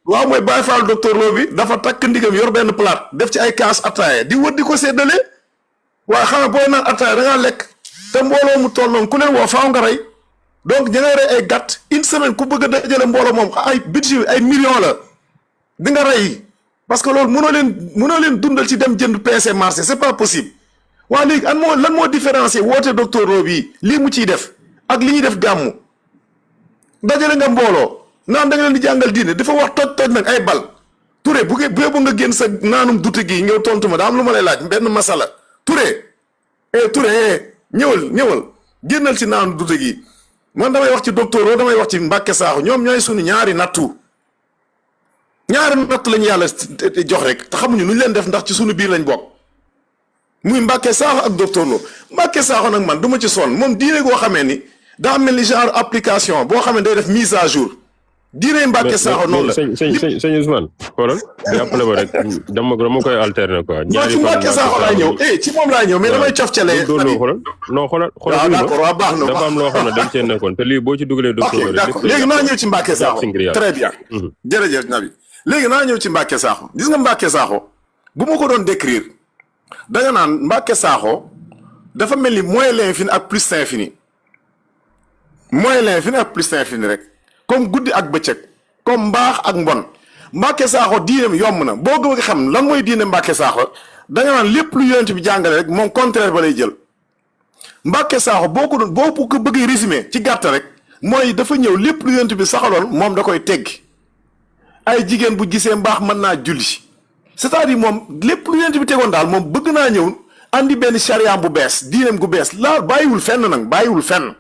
waaw mooy Baye Fall docteur Lo bi dafa takk ndigam yor benn plate def ci ay kaas ataaya di wër di ko séddale waaye xam nga boo naan ataaya da ngaa lekk te mbooloo mu toll noonu ku leen woo faaw nga rey donc ña ngay rey ay gàtt une semaine ku bëgg a dajale mbooloo moom ay budget ay millions la di nga rey parce que loolu mënoo leen dundal ci dem jënd PC marché c'est pas possible waa léegi lan moo différencier woote docteur Lo bii lii mu ciy def ak li ñuy def gàmmu dajale nga mbooloo naan da nga leen di jàngal diine dafa wax toj nag ay bal Touré bu nga génn sa naanum dute gi ñëw tontu ma daa am lu ma lay laaj benn masala Touré Touré ñëwal génnal ci naanum dute gi man damay wax ci docteur damay wax ci Mbàkke Saaxo ñoom ñooy suñu ñaari nattu lañu yàlla jox rek te xamuñu nu ñu leen def ndax ci suñu biir lañ bokk muy Mbàkke Saaxo ak docteur Lo Mbàkke Saaxo nag man du ma ci sonn moom diine goo xamee ni daa mel ni genre application boo xam ne day def mise à jour diine Mbàkke Saaxo noonu la. sëñ Ousmane xoolal jàppale ba rek dama koy alterner quoi. ñaari ci Mbàkke Saaxo laay ñëw ci moom laay ñëw mais damay cofcalee. xoolal waaw d'accord waaw baax na dafa am loo xam ne dañ cee nekkoon te lii boo ci dugalee docteur d'accord léegi naa ñëw ci Mbàkke Saaxo très bien jërëjëf Nabi léegi naa ñëw ci Mbàkke Saaxo gis nga Mbàkke Saaxo bu ma ko doon décrire danga naan Mbàkke Saaxo dafa mel ni moins l'infini ak plus l'infini moins l'infini ak plus l'infini rek comme guddi ak bëccëg comme mbaax ak mbon Mbàkke Saaxo diineem yomb na boo bëgg xam lan mooy diine Mbàkke Saaxo danga naan lépp lu yonent bi jàngale rek moom contraire ba lay jël Mbàkke Saaxo boo ko bëggee résumé ci gàtt rek mooy dafa ñëw lépp lu yonent bi saxaloon moom da koy teggi ay jigéen bu gisee mbaax mën naa julli c'est-à-dire moom lépp lu yonent bi tegoon daal moom bëgg naa ñëw andi benn charia bu bees diineem gu bees laa bàyyiwul fenn nag bàyyiwul fenn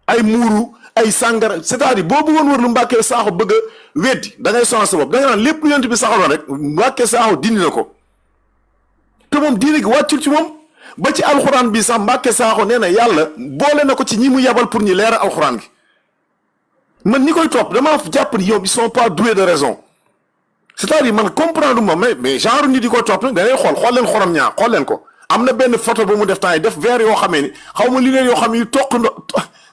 ay muuru ay sàngara c'est-à-dire boo bëggoon wër lu Mbàkke Saaxo bëgg a weddi da ngay sonal sa bopp da nga naan lépp lu yonent bi saxaloon rek Mbàkke Saaxo dindi na ko te moom diine gi wàccul ci moom ba ci alxuraan bi sax Mbàkke Saaxo nee na yàlla boole na ko ci ñi mu yabal pour ñu leeral alxuraan gi man ñi koy topp dama jàpp ni ñoom ils sont pas doués de raison c'est-à-dire man comprendre ma mais genre nit di ko topp nag da ngay xool leen xorom ñaar xool leen ko am na benn photo ba mu def temps yi def verre yoo xamee ni xaw ma li leen yoo xam yi toq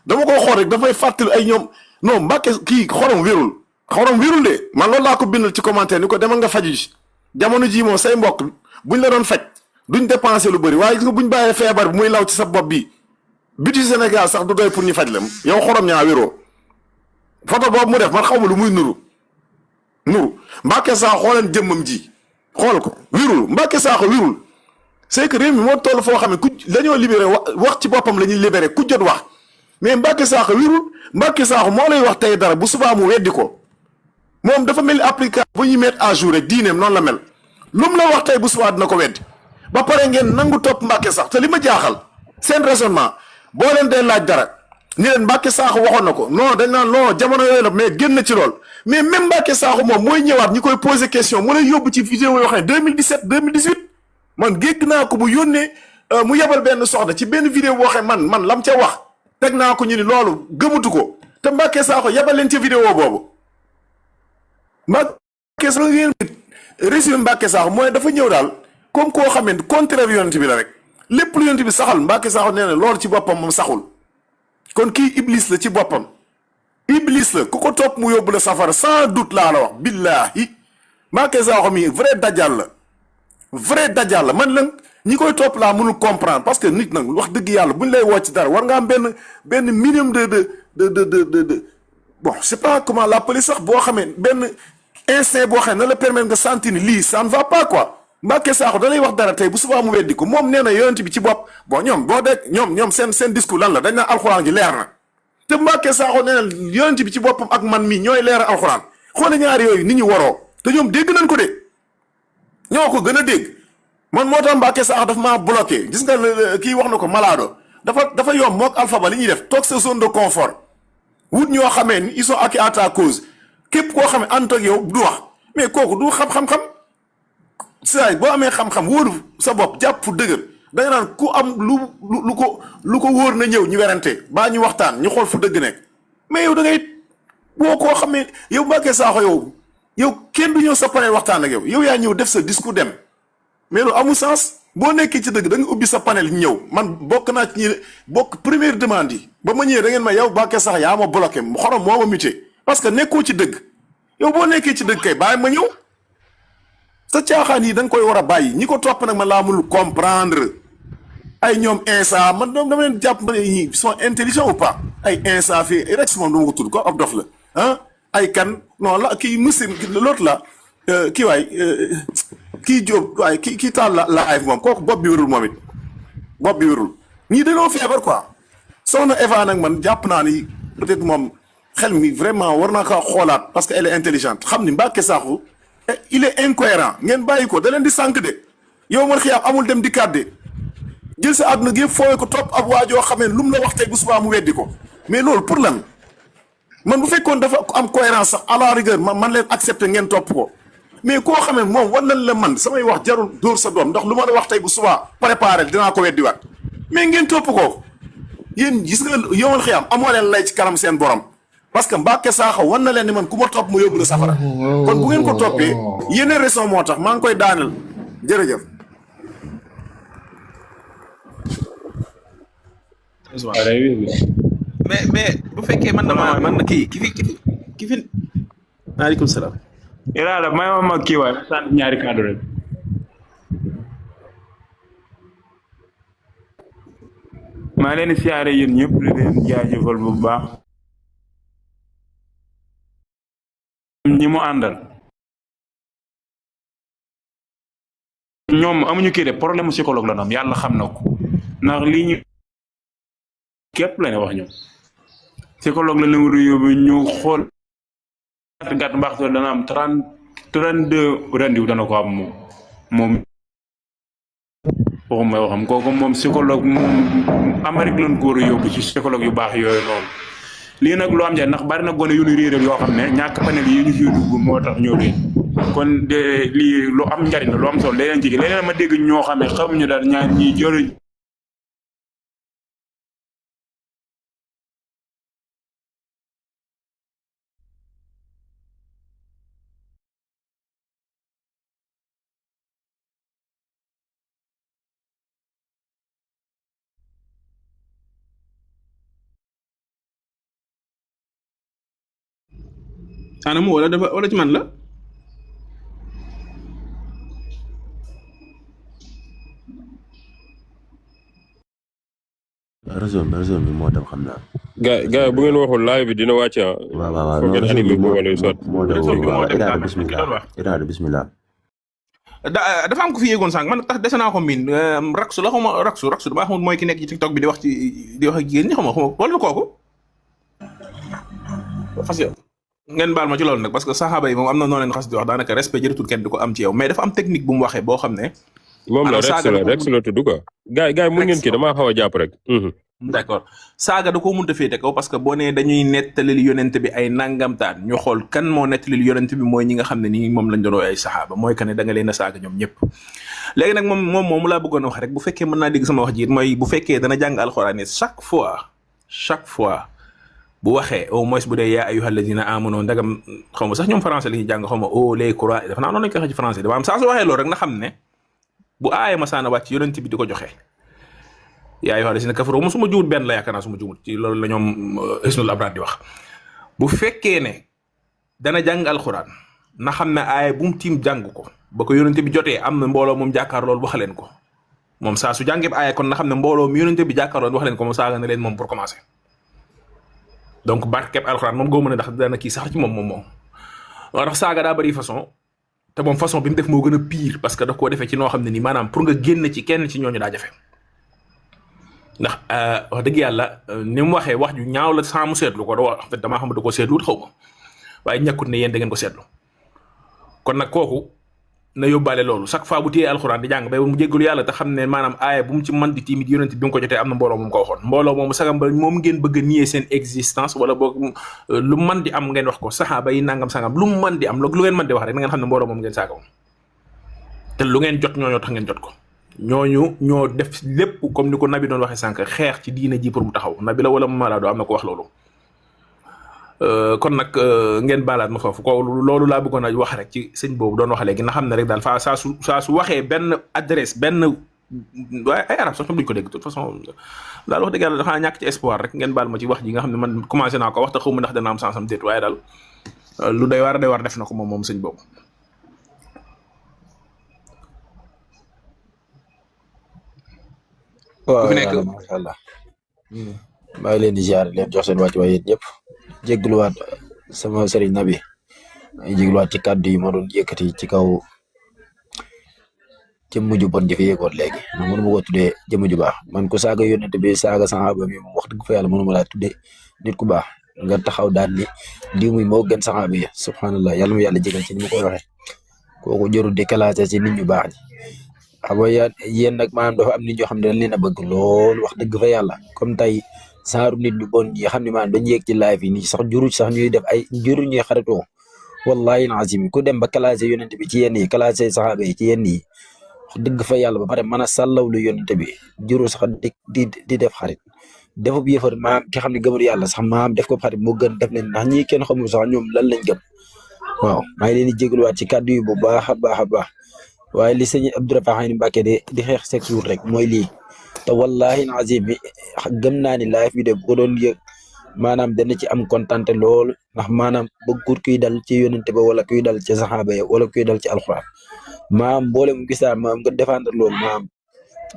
dama koy xool rek dafay fàttali ay ñoom non Mbàkke kii xorom wérul de man loolu laa ko bindal ci commentaire ni ko demal nga faju ji jamono ji moom say mbokk buñ la doon faj duñ dépenser lu bëri waaye gis nga buñ bàyyee feebar bi muy law ci sa bopp bi biti Sénégal sax du doy pour ñu faj la yow xorom ñaa wéroo photo boobu mu def man xaw ma lu muy nuru Mbàkke Saaxo xooleen jëmmam ji xool ko wérul Mbàkke Saaxo wérul c'est que réew mi moo toll foo xam ne ku dañoo libéré wax ci boppam la ñuy libéré ku jot wax mais Mbàkke Saaxo wérul Mbàkke Saaxo moo lay wax tey dara bu subaa mu weddi ko moom dafa mel ni application bu ñuy mettre à jour rek diineem noonu la mel lu mu la wax tey bu subaa dina ko weddi ba pare ngeen nangu topp Mbàkke Saaxo te li ma jaaxal seen raisonnement boo leen dee laaj dara ni leen Mbàkke Saaxo waxoon na ko non dañ naan non jamono yooyu la mais génn ci lool mais même Mbàkke Saaxo moom mooy ñëwaat ñi koy poser question mu lay yóbbu ci vidéo yoo xam ne 2017 2018 man gégg naa ko bu yónnee mu yebal benn soxna ci benn vidéo boo xam man lam ca wax teg naa ko ñu ni loolu gëmatu ko te Mbàkke Saaxo yebal leen ca vidéo boobu Mbàkke Saaxo ngeen résumé Mbàkke Saaxo mooy dafa ñëw daal comme koo xam ne contraire yonent bi la rek lépp lu yonent bi saxal Mbàkke Saaxo nee na loolu ci boppam moom saxul kon kii iblis la ci boppam iblis la ku ko topp mu yóbbu la safara sans doute laa la wax billahi Mbàkke Saaxo mi vrai dajal la man la ñi koy topp laa mënul comprendre parce que nit nag wax dëgg yàlla buñ lay woo ci dara war nga am benn minimum de bon je sais pas comment l'appeler sax boo xamee benn instinct boo xam ne na la permettre nga sentir ni lii ça ne va pas quoi Mbàkke Saaxo da lay wax dara tey bu subaa mu weddi ko moom nee na yonent bi ci bopp bon ñoom boo dee ñoom seen discours lan la dañ naan alxuraan gi leer na te Mbàkke Saaxo nee na yonent bi ci boppam ak man mii ñooy leer alxuraan xoole ñaari yooyu nit ñi waroo te ñoom dégg nañ ko de ñoo ko gën a dégg man moo tax Mbàkke Saaxo dafa maa bloqué gis nga kii wax na ko malado dafa yomb mook Alpha Ba li ñuy def toog sa zone de confort wut ñoo xamee ni ils sont acquis à ta cause képp koo xamee ànd ak yow du wax mais kooku du xam-xam saa boo amee xam-xam wóoru sa bopp jàpp fu dëgër da nga naan ku am lu ko wóor na ñëw ñu werante baa ñu waxtaan ñu xool fu dëgg nekk mais yow da ngay boo koo xamee yow Mbàkke Saaxo yow kenn du ñëw sa panel waxtaan ak yow yaa ñëw def sa discours dem mais loolu amul sens boo nekkee ci dëgg da nga ubbi sa panel ñëw man bokk naa ci ñi bokk première demande yi ba ma ñëwee da ngeen ma yow Mbàkke Saaxo yaa ma bloqué xorom moo ma muté parce que nekkoo ci dëgg yow boo nekkee ci dëgg kay bàyyi ma ñëw sa caaxaan yi da nga koy war a bàyyi ñi ko topp nag man laa mënul comprendre ay ñoom insa man doom dama leen jàpp ma ne ñi sont intelligents ou pas ay insa fii Rex moom dama ko tudd ko ab dof la ah ay kan non la kii muslim l'autre la kii waay kii Jóob waaye kii taal la ay moom kooku bopp bi wérul moom it bopp bi wérul ñii dañoo feebar quoi soxna Eva nag man jàpp naa ni peut-être moom xel mi vraiment war naa ko xoolaat parce que elle est intelligente xam ni Mbàkke Saaxo il est incohérent ngeen bàyyi ko da leen di sànq de yow man xiyaam amul dem di kàdde jël sa àdduna gi foowe ko topp ab waajoo xamee lu mu la wax tey bu subaa mu weddi ko mais loolu pour lan man bu fekkoon dafa am cohérence sax à la rigueur man leen accepter ngeen topp ko mais koo xamee moom war nañ la man samay wax jarul dóor sa doom ndax lu ma la wax tey bu subaa préparé dinaa ko weddiwaat mais ngeen topp ko yéen gis nga yomal xiyaam amoo leen lay ci kanam seen borom parce que Mbàkke Saaxo war na leen ni man ku ma topp mu yóbbu la safara kon bu ngeen ko toppee yeneen raison moo tax maa ngi koy daaneel jërëjëf. mais bu fekkee man dama man kii ki fi maaleykum salaam. Iraada may ma kii waay sant ñaari kàddu rek. maa leen di siyaare yéen ñëpp di leen jaajëfal bu baax. ñi mu àndal. ñoom amuñu kii de problème mu psychologue la ñoom yàlla xam na ko ndax lii ñu képp la ne wax ñoom psychologue la leen war a yóbbu ñu xool gàtt mbaax dana am 32 rendiw dana ko am moom waxum may waxam kooku moom psychologue moom Amérique lañ ko war a yóbbu ci psychologue yu baax yooyu noonu lii nag lu am ja ndax bari na gone yu ñu réeral yoo xam ne ñàkk panel yi ñu fiy dugg moo tax ñoo réer kon de lii lu am njariñ la lu am solo leneen jigéen leneen ma dégg ñoo xam ne xamuñu daal ñaar ñi jëriñ anamu wala ci man la. réseau bi moo dem xam naa. gars bu ngeen waxul live bi dina wàcc ah. waaw ngeen animé ko wala soit. Iraada bismillah. dafa am ko fi yéegoon sànq man tax dese naa ko miin raksu la xaw ma raksu damaa xamul mooy ki nekk ci TikTok bi di wax ak jigéen ñi xaw ma wala kooku. parce que ngeen baal ma ci loolu nag parce que saxaaba yi moom am na noo leen xas di wax daanaka respect jërëtul kenn di ko am ci yow mais dafa am technique bu mu waxee boo xam ne. moom la Rex la tudd quoi. gars yi mun ngeen kii damaa xaw a jàpp rek. d'accord saaga da koo mënta féete kaw parce que boo nee dañuy nettalil yonent bi ay nangamtaan ñu xool kan moo nettalil yonent bi mooy ñi nga xam ne nii moom lañ doon ay saxaaba mooy que ne da nga leen a saaga ñoom ñëpp. léegi nag moom laa bëggoon a wax rek bu fekkee mën naa dégg sama wax ji mooy bu fekkee dana jàng alxuraan chaque fois bu waxee au moins bu dee yaa ayyuhal ladina amanu ndagam xaw ma sax ñoom français la ñuy jàng xaw ma les croix dafa naa noonu lañ koy waxee ci français dafa am saa su waxee loolu rek nga xam ne bu aaya masaana wàcc yonent bi di ko joxe yaa ayyuhal ladina kafaru moom su ma juumut benn la yaakaar naa su ma juumut ci loolu la ñoom Hisnul Abrad di wax bu fekkee ne dana jàng alxuraan na xam ne aaya bu mu tiim jàng ko ba ko yonent bi jotee am na mbooloo moom jàkkaar loolu wax leen ko moom saa su jàngee aaya kon na xam ne mbooloo mi yonent bi jàkkaar loolu wax leen ko moom saaga na leen moom pour commencer donc barkeb alxuraan moom goo mën a ndax dana kii sax ci moom moo tax saaga daa bari façon te moom façon bi mu def moo gën a pire parce que daf koo defee ci noo xam ne nii maanaam pour nga génn ci kenn ci ñooñu daa jafe ndax wax dëgg yàlla ni mu waxee wax ju ñaaw la sans mu seetlu ko wax damaa xam da ko seetluwut xaw ma waaye ñàkkut ne yéen da ngeen ko seetlu kon nag kooku na yóbbaale loolu chaque fois bu téyee alxuraan di jàng ba mu jéggalu yàlla te xam ne maanaam aaya bu mu ci mën di tiimit yonent bi mu ko jotee am na mbooloo moom ko waxoon mbooloo moomu sagam ba moom ngeen bëgg a nier seen existence wala boog lu mën di am ngeen wax ko saxaaba yi nangam sangam lu mu mën di am lu ngeen mën di wax rek na ngeen xam ne mbooloo moom ngeen saaga woon te lu ngeen jot ñooñoo tax ngeen jot ko ñooñu ñoo def lépp comme ni ko nabi doon waxee sànq xeex ci diina ji pour mu taxaw nabi la wala mu malaa doo am na ko wax loolu kon nag ngeen baalaat ma foofu ko loolu laa bëggoon a wax rek ci sëñ boobu doon wax léegi na xam ne rek daal saa su waxee benn adresse benn waaye ay arab sax ñoom duñ ko dégg de toute façon daal wax dëgg yàlla dafa ñàkk ci espoir rek ngeen baal ma ci wax ji nga xam ne man commencé naa ko wax te xaw ma ndax dana am sansam déet waaye daal lu day war def na ko moom sëñ boobu. waaw macha allah maa ngi leen di ziar leen jox seen wàccuwaay yéen ñëpp. jégaluwaat sama sëriñ Nabi ay jégaluwaat ci kàddu yi ma doon yëkkati ci kaw jëmm ju bon ji fi yëgoon léegi man mënu ma ko tuddee jëmm ju baax man ko saaga yónnent bi saaga saxaaba bi moom wax dëgg fa yàlla mënu ma laa tuddee nit ku baax nga taxaw daan ni lii muy moo gën saxaaba yi subhanallah yàlla ma yàlla jégal ci ni ma ko waxee kooku jërul di classé ci nit ñu baax ñi xam nga yéen nag maanaam dafa am nit ñoo xam ne dañ leen a bëgg lool wax dëgg fa yàlla comme tey saaru nit ñu bon ñi xam ne maanaam dañu yegg ci live yi nii sax juru sax ñuy def ay juru ñuy xaritoo wallahi azim ku dem ba classé yonent bi ci yenn yi classé saxaaba yi ci yenn yi wax dëgg fa yàlla ba pare mën a sàllawlu yonent bi juru sax di def xarit defub yëfar maam ki xam ne gëmul yàlla sax maam def ko xarit moo gën def leen ndax ñii kenn xamul sax ñoom lan lañ gëm waaw maa ngi leen di jégaluwaat ci kàddu yi bu baax a baax a baax waaye li sëñ Abdourahmane Mbacke di xeex secours rek mooy lii te wallahi azim bi gëm naa ni live bi de bu ko doon yëg maanaam dana ci am kontante lool ndax maanaam bëggut kuy dal ci yonente ba wala kuy dal ci saxaaba ya wala kuy dal ci alxuraan maam mboole mu gisaa maam nga défendre loolu maam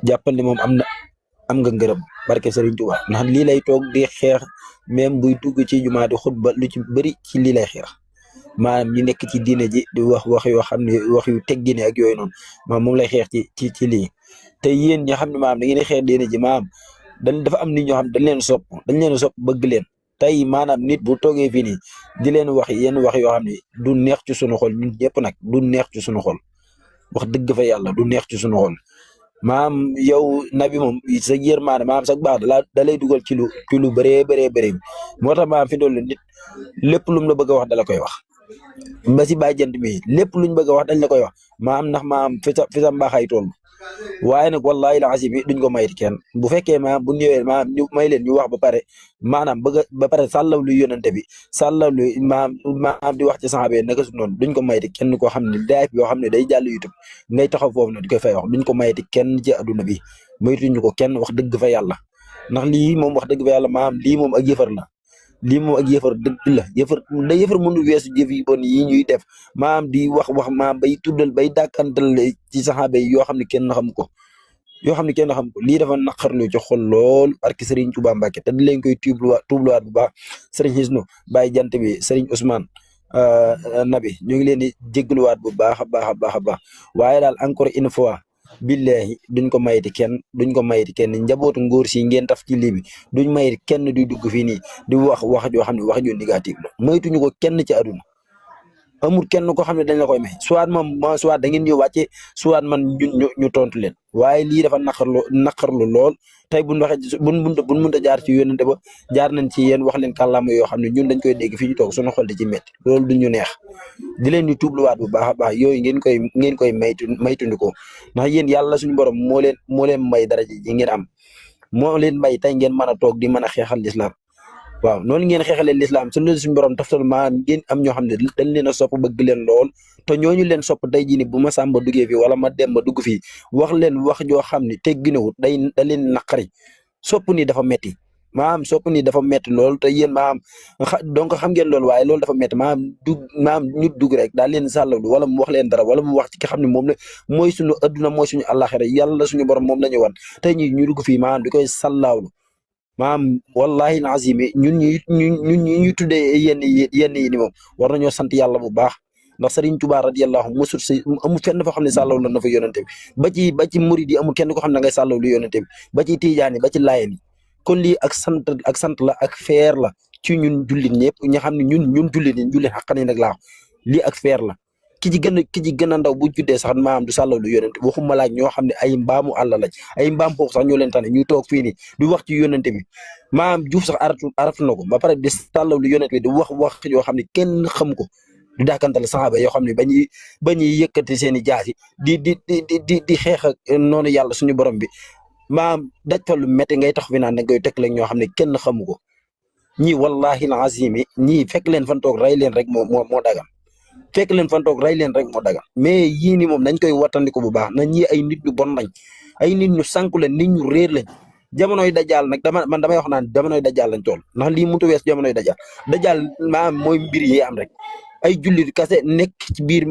jàppal ni moom am nga ngërëm barke Serigne Touba ndax lii lay toog di xeex même buy dugg ci jumaa di xutba lu ci bëri ci lii lay xeex maanaam ñi nekk ci diine ji di wax yoo xam ne wax yu teggine ak yooyu noonu maam moom lay xeex ci lii te yéen ñi xam ne maam da ngeen di xeex diine ji maam dafa am nit ñoo xam dañ leen sopp bëgg leen tey maanaam nit bu toogee fii nii di leen wax yenn wax yoo xam ne du neex ci sunu xol ñun ñëpp nag du neex ci sunu xol wax dëgg fa yàlla du neex ci sunu xol maam yow nabi moom sa yërmaane maam sax baax da lay dugal ci lu bëree moo tax maam fi doon nit lépp lu mu la bëgg a wax dala koy wax ba si bàyyi jant mi lépp luñ bëgg a wax dañ la koy wax maam ndax maam fi sa mbaaxay toll waaye nag wallahi la asi bi duñ ko mayti kenn bu fekkee maam bu ñëwee maam ñu may leen ñu wax ba pare maanaam ba pare sàllaw lu yonante bi sàllaw lu maam di wax ci saxaaba naka su noonu duñ ko mayti kenn koo xam ne daay yoo xam ne day jàll YouTube ngay taxaw foofu ne di koy fay wax duñ ko mayti kenn ci adduna bi maytuñu ko kenn wax dëgg fa yàlla ndax lii moom wax dëgg fa yàlla maam lii moom ak yëfar la lii moom ak yëfar dëgg la yëfar mënu weesu jëf yi bon yi ñuy def maam di wax maam bay tuddal bay dàkkantal ci saxaaba yi yoo xam ne kenn xam ko lii dafa naqarlu ci xol lool barki Serigne Touba Mbacke te di leen koy tuubluwaat bu baax Serigne Hisnu Baye jant bi Serigne Ousmane Nabi ñu ngi leen di jéggaluwaat bu baax a baax a baax a baax waaye daal encore une fois billahi duñ ko mayti kenn njabootu ngóor si ngeen taf ci lii bi duñ mayti kenn di dugg fii nii di wax joo xam ne wax ju négatif la maytuñu ko kenn ci àdduna amul kenn ko xam ne dañ la koy may soit da ngeen ñu wàcce soit man ñu tontu leen waaye lii dafa naqarlu lool tey buñ waxee buñ mënta jaar ci yónnante ba jaar nañ ci yéen wax leen kàllaama yoo xam ne ñun dañ koy dégg fii ñu toog suñu xol di ci métti loolu duñu neex di leen di tuubluwaat bu baax a baax yooyu ngeen koy maytundikoo ndax yéen yàlla suñu borom moo leen may daraja ji ngeen am moo leen may tey ngeen mën a toog di mën a xeexal lislaam waaw noonu ngeen xeexalee lislaam su leen suñu borom taftal maanaam ngeen am ñoo xam ne dañ leen a sopp bëgg leen lool te ñooñu leen sopp tey jii ni bu ma sàmba duggee fii wala ma dem ba dugg fii wax leen wax joo xam ne tegginawut da leen naqari sopp ni dafa metti maanaam sopp ni dafa metti lool te yéen maanaam donc xam ngeen loolu waaye loolu dafa metti maanaam ñu dugg rek daal leen sàllawlu wala mu wax leen dara wala mu wax ci ki xam ne moom la mooy suñu adduna mooy suñu àllaxira yàlla suñu borom moom la ñu wan tey ñu dugg fii maanaam di koy sàllawlu maam wallahi lazim ñun ñuy tuddee yenn yi ni moom war nañoo sant yàlla bu baax ndax Serigne Touba radiyallahu musul si amul fenn foo xam ne sàllaw la na fa yonente bi ba ci murid yi amul kenn ko xam ne da ngay sàllaw lu yonente bi ba ci tiijaan yi ba ci laayeen yi kon lii ak sant la ak feer la ci ñun jullit ñëpp ñi xam ne ñun jullit ñi jullit xaqan yi nag laa lii ak feer la ki ci gën a ndaw bu juddee sax maam du sàllaw lu yonente bi waxuma laaj ñoo xam ne ay mbaamu àll lañ ay mbaam foofu sax ñoo leen tane ñuy toog fii nii di wax ci yonente bi maam Juuf sax aratu na ko ba pare di sàllaw lu yonente bi di wax yoo xam ne kenn xam ko du daakantal saxaaba yoo xam ne ba ñuy yëkkati seen i jaasi di xeex ak noonu yàlla suñu borom bi maam daj fa lu métti ngay tax fi naan da koy teg leen ñoo xam ne kenn xamu ko ñii wallahi la azimi ñii fekk leen fan toog rey leen rek moo dagan fekk leen fan toog rey leen rek moo dagan mais yii ni moom dañ koy wattandiku bu baax na ñii ay nit ñu bon lañ ay nit ñu sànku leen nit ñu réer lañ jamonoy dajaal nag damay wax naan jamonoy dajaal lañ toll ndax lii mutu wees jamonoy dajaal maam mooy mbir yi am rek ay jullit kase nekk ci biir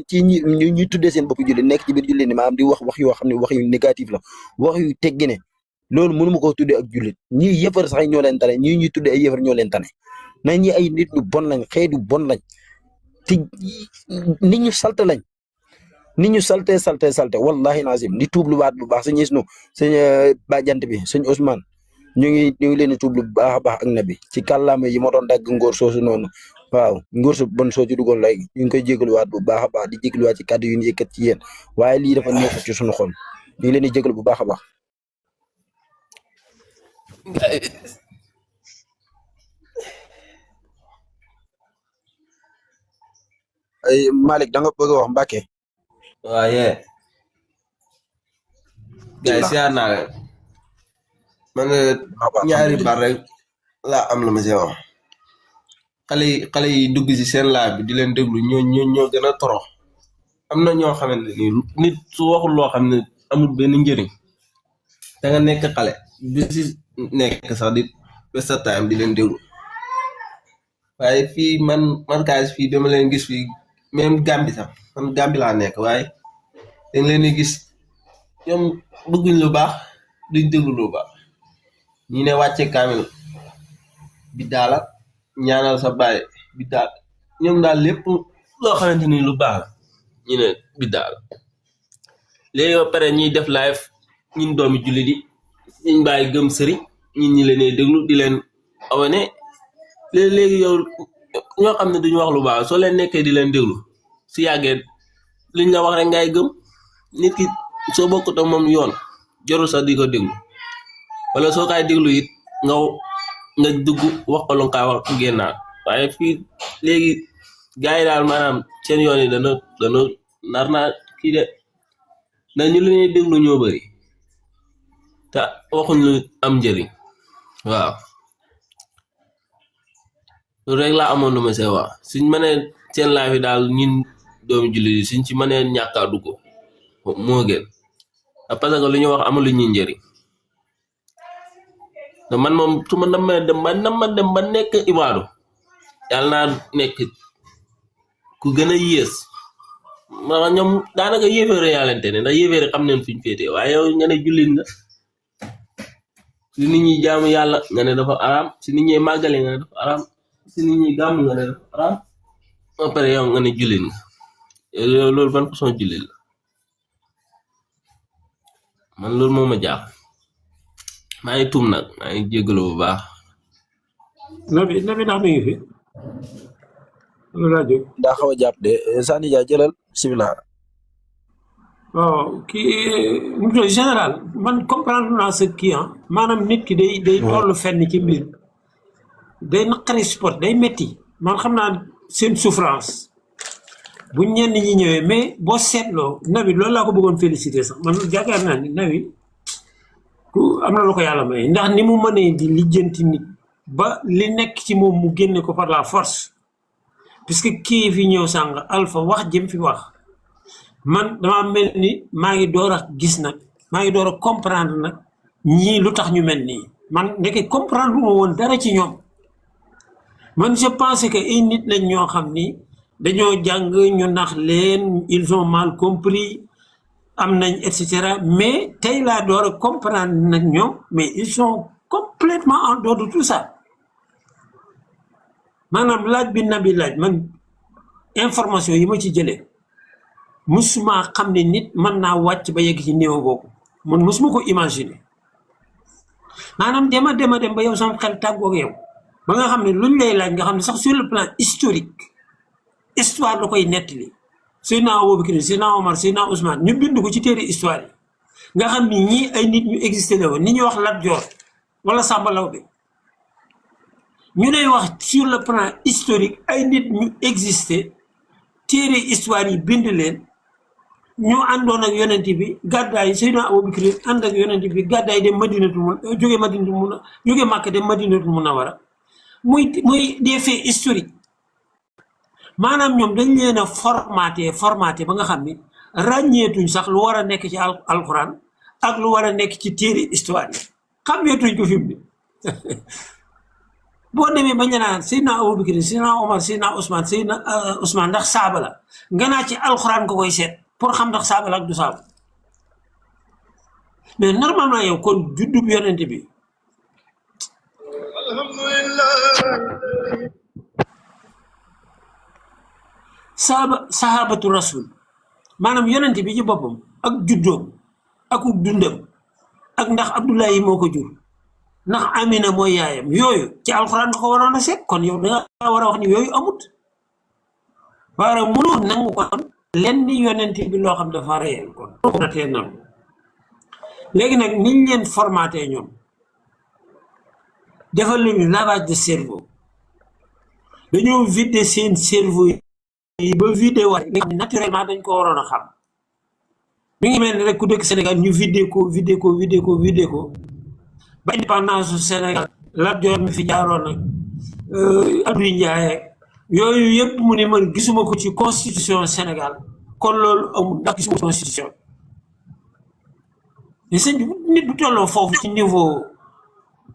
ci ñuy tuddee seen bopp jullit nekk ci biir jullit ni maam di wax yoo xam ne wax yu négatif la wax yu teggine loolu mënu ma koo tuddee ak jullit ñii yëfar sax ñoo leen tane ñii ñuy tuddee ay yëfar ñoo leen tane na ñi ay nit ñu bon lañ xeetu bon lañ te nit ñu salte lañ nit ñu salte wallahi nazim di tuubluwaat bu baax sëñ Isnu sëñ bàjjant bi sëñ Ousmane ñu ngi leen di tuublu bu baax a baax ak nabi ci kàllaama yi ma doon dagg ngóor soosu noonu waaw nguur su bon soo ci duggoon léegi ñu ngi koy jégaluwaat bu baax a baax di jégaluwaat ci kàddu yu ñu yëkkat ci yéen waaye lii dafa neex ci suñu xol ñu ngi leen di jégalu bu baax a baax. ay Malick da nga bëgg a wax Mbacke. waaye gars yi siyaar naa leen man ñaari bar rek laa am la ma see wax xale yi dugg ci seen live bi di leen déglu ñoo gën a torox am na ñoo xamante ni nit su waxul loo xam ne amul benn njëriñ da nga nekk xale bi si nekk sax di waste time di leen déglu waaye fii man kaas fii dama leen gis fii même Gambie sax man Gambie laa nekk waaye dañ leen di gis ñoom bëgguñ lu baax duñ déglu lu baax ñi ne wàcce kaamil bi daala ñaanal sa baay bi daal ñoom daal lépp loo xamante ni lu baax la ñu ne bi daal léegi ba pare ñuy def live ñun doomi jullit yi ñu bàyyi gëm sëriñ ñun ñi leen déglu di leen abonné léegi yow ñoo xam ne duñu wax lu baax soo leen nekkee di leen déglu si yàggee liñ la wax rek ngay gëm nit ki soo bokkut ak moom yoon jarul sax di ko déglu wala soo kaay déglu it nga dugg wax ko lu nga wax génnaat waaye fii léegi gars yi daal maanaam seen yoon yi dana nar naa kii de na ñu leen déglu ñoo bëri te waxuñ lu am njëriñ waaw loolu rek laa amoon lu ma see wax suñ mënee seen live yi daal ñun doomi jullit yi suñ ci mënee ñàkk a dugg moo gën parce que lu ñu wax amul lu ñuy njëriñ te man moom su ma dem ba nekk ibaadu yàlla naa nekk ku gën a yées ma ñoom daanaka yéeféere yàllante ne ndax yéeféere xam neen fuñ féetee waaye yow nga ne jullit nga si nit ñi jaamu yàlla nga ne dafa araam si nit ñi màggale nga ne dafa araam si nit ñi gàmm nga ne dafa araam ba pare yow nga ne jullit nga loolu ban façon jullit la man loolu moo ma jaax maa ngi tuum nag maa ngi jégalu bu baax. nabi ndax mi ngi fi. loolu laa jóg. daa xaw a jàpp de Sani Dia jëlal bisimilah. waaw kii général man comprendre naa sa kii maanaam nit ki day toll fenn ci mbir day naqari sport day metti man xam naa seen souffrance bu ñenn ñi ñëwee mais boo seetloo nabi loolu laa ko bëggoon féliciter sax man yaakaar naa ni nabi ku am na lu ko yàlla may ndax ni mu mënee di lijjanti nit ba li nekk ci moom mu génne ko par la force puisque kii fi ñëw sàng Alpha wax jëm fi wax man dama mel ni maa ngi door a gis nag maa ngi door a comprendre nag ñii lu tax ñu mel nii man ndeke comprendre lu ma woon dara ci ñoom man je pense que ay nit lañ ñoo xam ni dañoo jàng ñu nax leen ils ont mal compris am nañ et cetera mais tey laa door a comprendre nag ñoom mais ils sont complètement en dehors de tout ça maanaam laaj bi nabi laaj man information yi ma ci jëlee musuma xam ne nit mën naa wàcc ba yegg ci néew boobu man musuma ko imaginer maanaam dema dem ba yow sama xel tàggoog yow ba nga xam ne luñ lay laaj nga xam ne sax sur le plan historique histoire da koy nettali Seydina Abubakar Seydina Omar Seydina Ousmane ñu bind ko ci téere histoire yi nga xam ni ñii ay nit ñu existé la woon ni ñuy wax Lat Joor wala Samba Lawbe ñu lay wax sur le plan historique ay nit ñu existé téere histoire yi bind leen ñu àndoon ak yonent bi gàddaay Seydina Abubakar ànd ak yonent bi gàddaay dem jóge Màkka dem Madinatul Munawwara muy des faits historiques maanaam ñoom dañ leen a formaté ba nga xam ni ràññeetuñ sax lu war a nekk ci alxuraan ak lu war a nekk ci téere histoire yi xàmmeetuñ ko fi mu ne boo demee ba ñu naan Seydina Abubakar Seydina Omar Seydina Ousmane ndax saaba la nga naa ci alxuraan ko koy seet pour xam ndax saaba la ak du saaba mais normalement yow kon juddub yonent bi sahabatu rasul maanaam yonent bi ci boppam ak juddoom ak dundam ak ndax Abdullahi moo ko jur ndax Amina mooy yaayam yooyu ci alxuraan nga ko waroon a seet kon yow da nga war a wax ni yooyu amut waaye mënoo nangu kon lenn yonent bi loo xam dafa réel kon natee nangu léegi nag niñ leen formaté ñoom defal nañu lavage de cerveau dañoo vider seen cerveau yi ba vider war nga xam ne naturellement dañ ko waroon a xam mi ngi mel ni rek ku dëkk Sénégal ñu vider ko ba indépendance su Sénégal Lat Joor mi fi jaaroon nag Abdou Ndiaye yooyu yëpp mu ne man gisuma ko ci constitution Sénégal kon loolu amul ndax gisuma constitution mais sëñ bi nit bu tolloo foofu ci niveau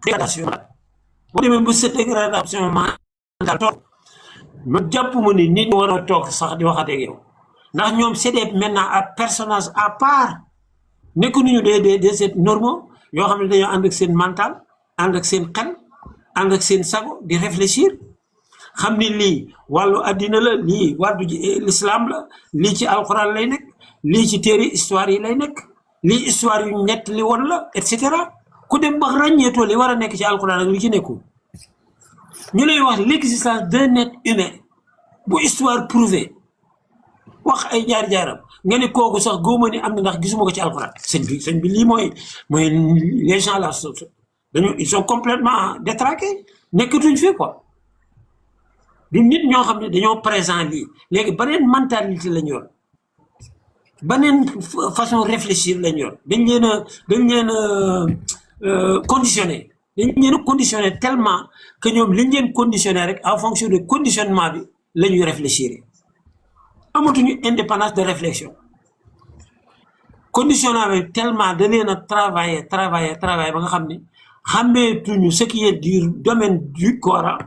dégradation boo demee ba sa dégradation mentale toog ma jàpp ma ni nit ñi war a toog sax di waxate ak yow ndax ñoom c'est des maintenant à personnage à part nekkuñu des êtres normaux yoo xam ne dañoo ànd ak seen mental ànd ak seen xel ànd ak seen sago di réfléchir xam ni lii wàllu addina la lii wàllu l'islam la lii ci alxuraan lay nekk lii ci téere histoire yi lay nekk lii histoire yu ñett li woon la et cetera ku dem ba ràññeetoo li war a nekk ci alxuraan ak li ci nekkul ñu lay wax l'existence d'un être humain bu histoire prouvé wax ay jaar-jaaram nga ne kooku sax góoma ni am na ndax gisuma ko ci alxuraan sëñ bi lii mooy les gens là dañu ils sont complètement détraqués nekkatuñ fii quoi du nit ñoo xam ne dañoo présent lii léegi beneen mentalité lañ yor beneen façon réfléchir lañ yor dañ leen a conditionné dañ leen a conditionné tellement que ñoom liñ leen conditionné rek en fonction de conditionnement bi la ñuy réfléchir amatuñu indépendance de réflexion conditionnement bi tellement da leen a travailler ba nga xam ne xàmmeetuñu ce qui est du domaine du Coran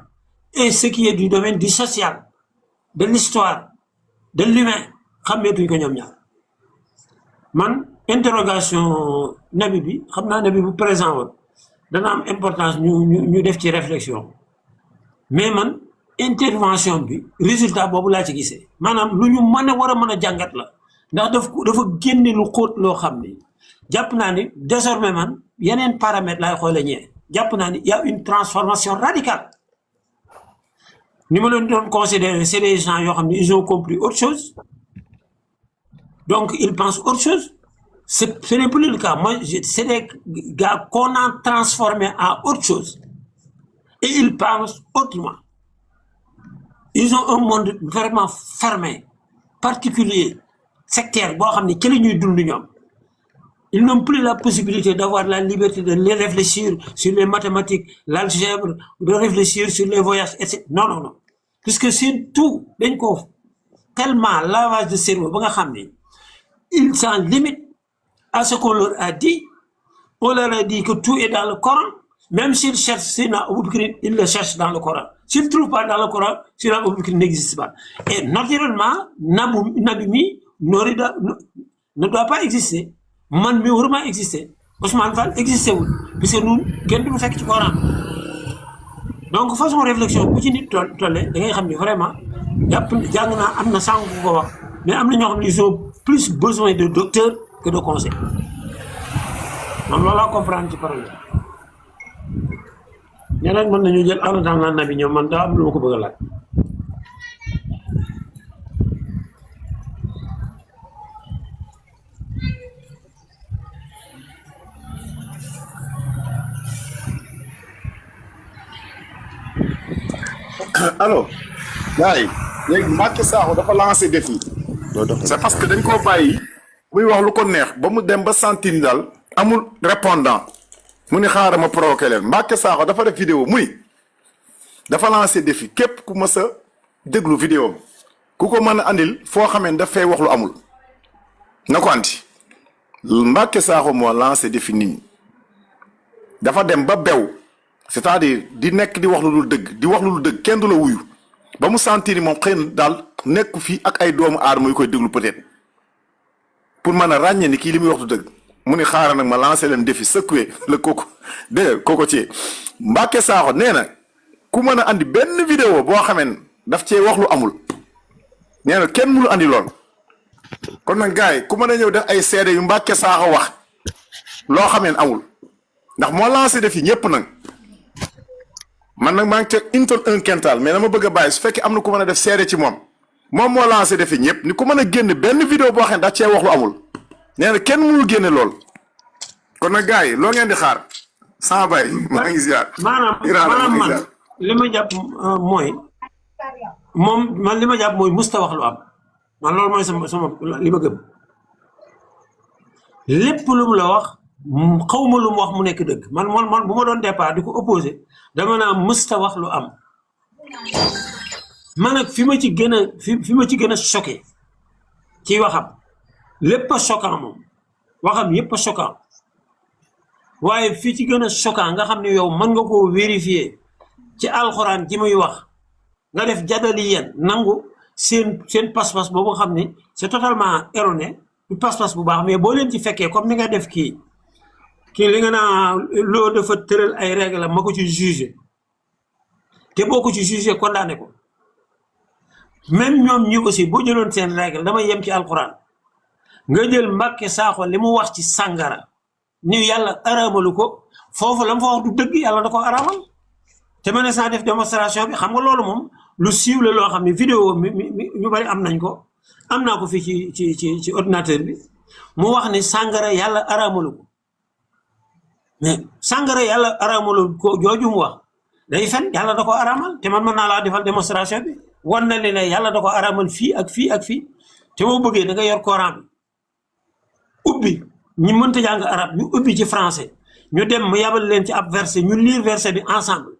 et ce qui est du domaine du social de l'histoire de l'humain xàmmeetuñu ko ñoom ñaar man interrogation nabi bi xam naa nabi bu présent woon dana am importance ñu def ci réflexion mais man intervention bi résultat boobu laa ci gisee maanaam lu ñu war a mën a jàngat la ndax dafa génne lu xóot loo xam ni jàpp naa ni désormais man yeneen paramètres laay xoole ñee jàpp naa ni y a une transformation radicale ni ma leen doon considérer c'est des gens yoo xam ne ils ont compris autre chose donc ils pensent autre chose ce n'est plus le cas moi c'est des gars qu'on a transformé en autre chose et ils pensent autrement ils ont un monde vraiment fermé particulier sectaire boo xam ne ci la ñuy dund ñoom ils n'ont plus la possibilité d'avoir la liberté de les réfléchir sur les mathématiques l'algèbre de réfléchir sur les voyages etc. Non puisque c'est tout dañ ko tellement lavage de cerveau ba nga xam ne ils s'en limitent à ce qu'on leur a dit on leur a dit que tout est dans le Coran même s'ils cherchent Seydina Aboubakr ils le cherchent dans le Coran s'ils ne trouvent pas dans le Coran Seydina Aboubakr n'existe pas et naturellement nabi mi ne doit pas exister man mi waruma exister Ousmane Fall existé wul puisque ñun kenn du fekk ci Coran donc façon réflexion bu ci nit tollee da ngay xam ni vraiment jàng naa am na sànq ko wax mais am na ñoo xam ne ils ont plus besoin de docteur que de conseil man loolu laa comprendre ci parole ñeneen mën nañu jël en attendant nabi ñoom man daa am lu ma ko bëgg a laaj. alors gars yi léegi Macky Sakho dafa lancé défi c'est parce que dañ koo bàyyi muy wax lu ko neex ba mu dem ba sentir ni daal amul répondant mu ni xaaral ma provoqué leen Macky Sakho dafa def vidéo mu ni dafa lancé défi képp ku mës a déglu vidéo ku ko mën a andil foo xamee daf fay wax lu amul na ko andi Macky Sakho moo lancé défi nit ñi dafa dem ba bew c'est-à-dire di nekk di wax lu dul dëgg di wax lu dul dëgg kenn du la wuyu ba mu sentir ni moom xëy na daal nekk fii ak ay doomu aadama yu koy déglu peut-être pour mën a ràññee ni kii li muy wax du dëgg mu ni xaaral nag ma lancé leen défi secoué la kooku dégg kooku ci Macky Sakho nee na ku mën a andi benn vidéo boo xamee daf cee wax lu amul nee na kenn mënu andi lool kon nag gars yi ku mën a ñëw def ay seede yu Macky Sakho wax loo xamee amul ndax moo lancé défi ñëpp nag man nag maa ngi teg une tonne 1 quintal mais dama bëgg a bàyyi su fekkee am na ku mën a def seede ci moom moo lancé défi ñëpp ni ku mën a génn benn vidéo boo xam ne daa cee wax lu amul nee na kenn mënul génne lool kon nag gars yi loo ngeen di xaar sama bay maa ngi ziar. maanaam man li ma jàpp mooy moom man li ma jàpp mooy musta wax lu am man loolu mooy sama li ma gëm lépp lu mu la wax xaw ma lu mu wax mu nekk dëgg man bu ma doon départ di ko opposé dama naa musta wax lu am man nag fi ma ci gën a choqué ci waxam lépp a choquant moom waxam yépp a choquant waaye fii ci gën a choquant nga xam ne yow mën nga koo vérifier ci alxuraan ji muy wax nga def jadali yéen nangu seen pas-pas boobu xam ni c'est totalement erroné du pas-pas bu baax mais boo leen ci fekkee comme ni nga def kii li nga naa loo dafa tëral ay règle ma ko ci jugé te boo ko ci jugé condamné ko même ñoom ñi aussi boo jëloon seen règle damay yem ci alxuraan nga jël Mbàkke Saaxo li mu wax ci sàngara ni yàlla araamalu ko foofu la mu fa wax du dëgg yàlla da ko araamal te ma ne saa def démonstration bi xam nga loolu moom lu siiw la loo xam ne vidéo mi ñu bari am nañ ko am naa ko fii ci ordinateur bi mu wax ni sàngara yàlla araamalu ko mais sàngara yàlla araamalu ko jooju mu wax day fen yàlla da ko araamal te man mën naa laa defal démonstration bi wan na ne yàlla da ko araamal fii ak fii ak fii te boo bëggee da nga yor Coran bi ubbi ñi mënta jàng arab ñu ubbi ci français ñu dem mu yabal leen ci ab verset ñu lire verset bi ensemble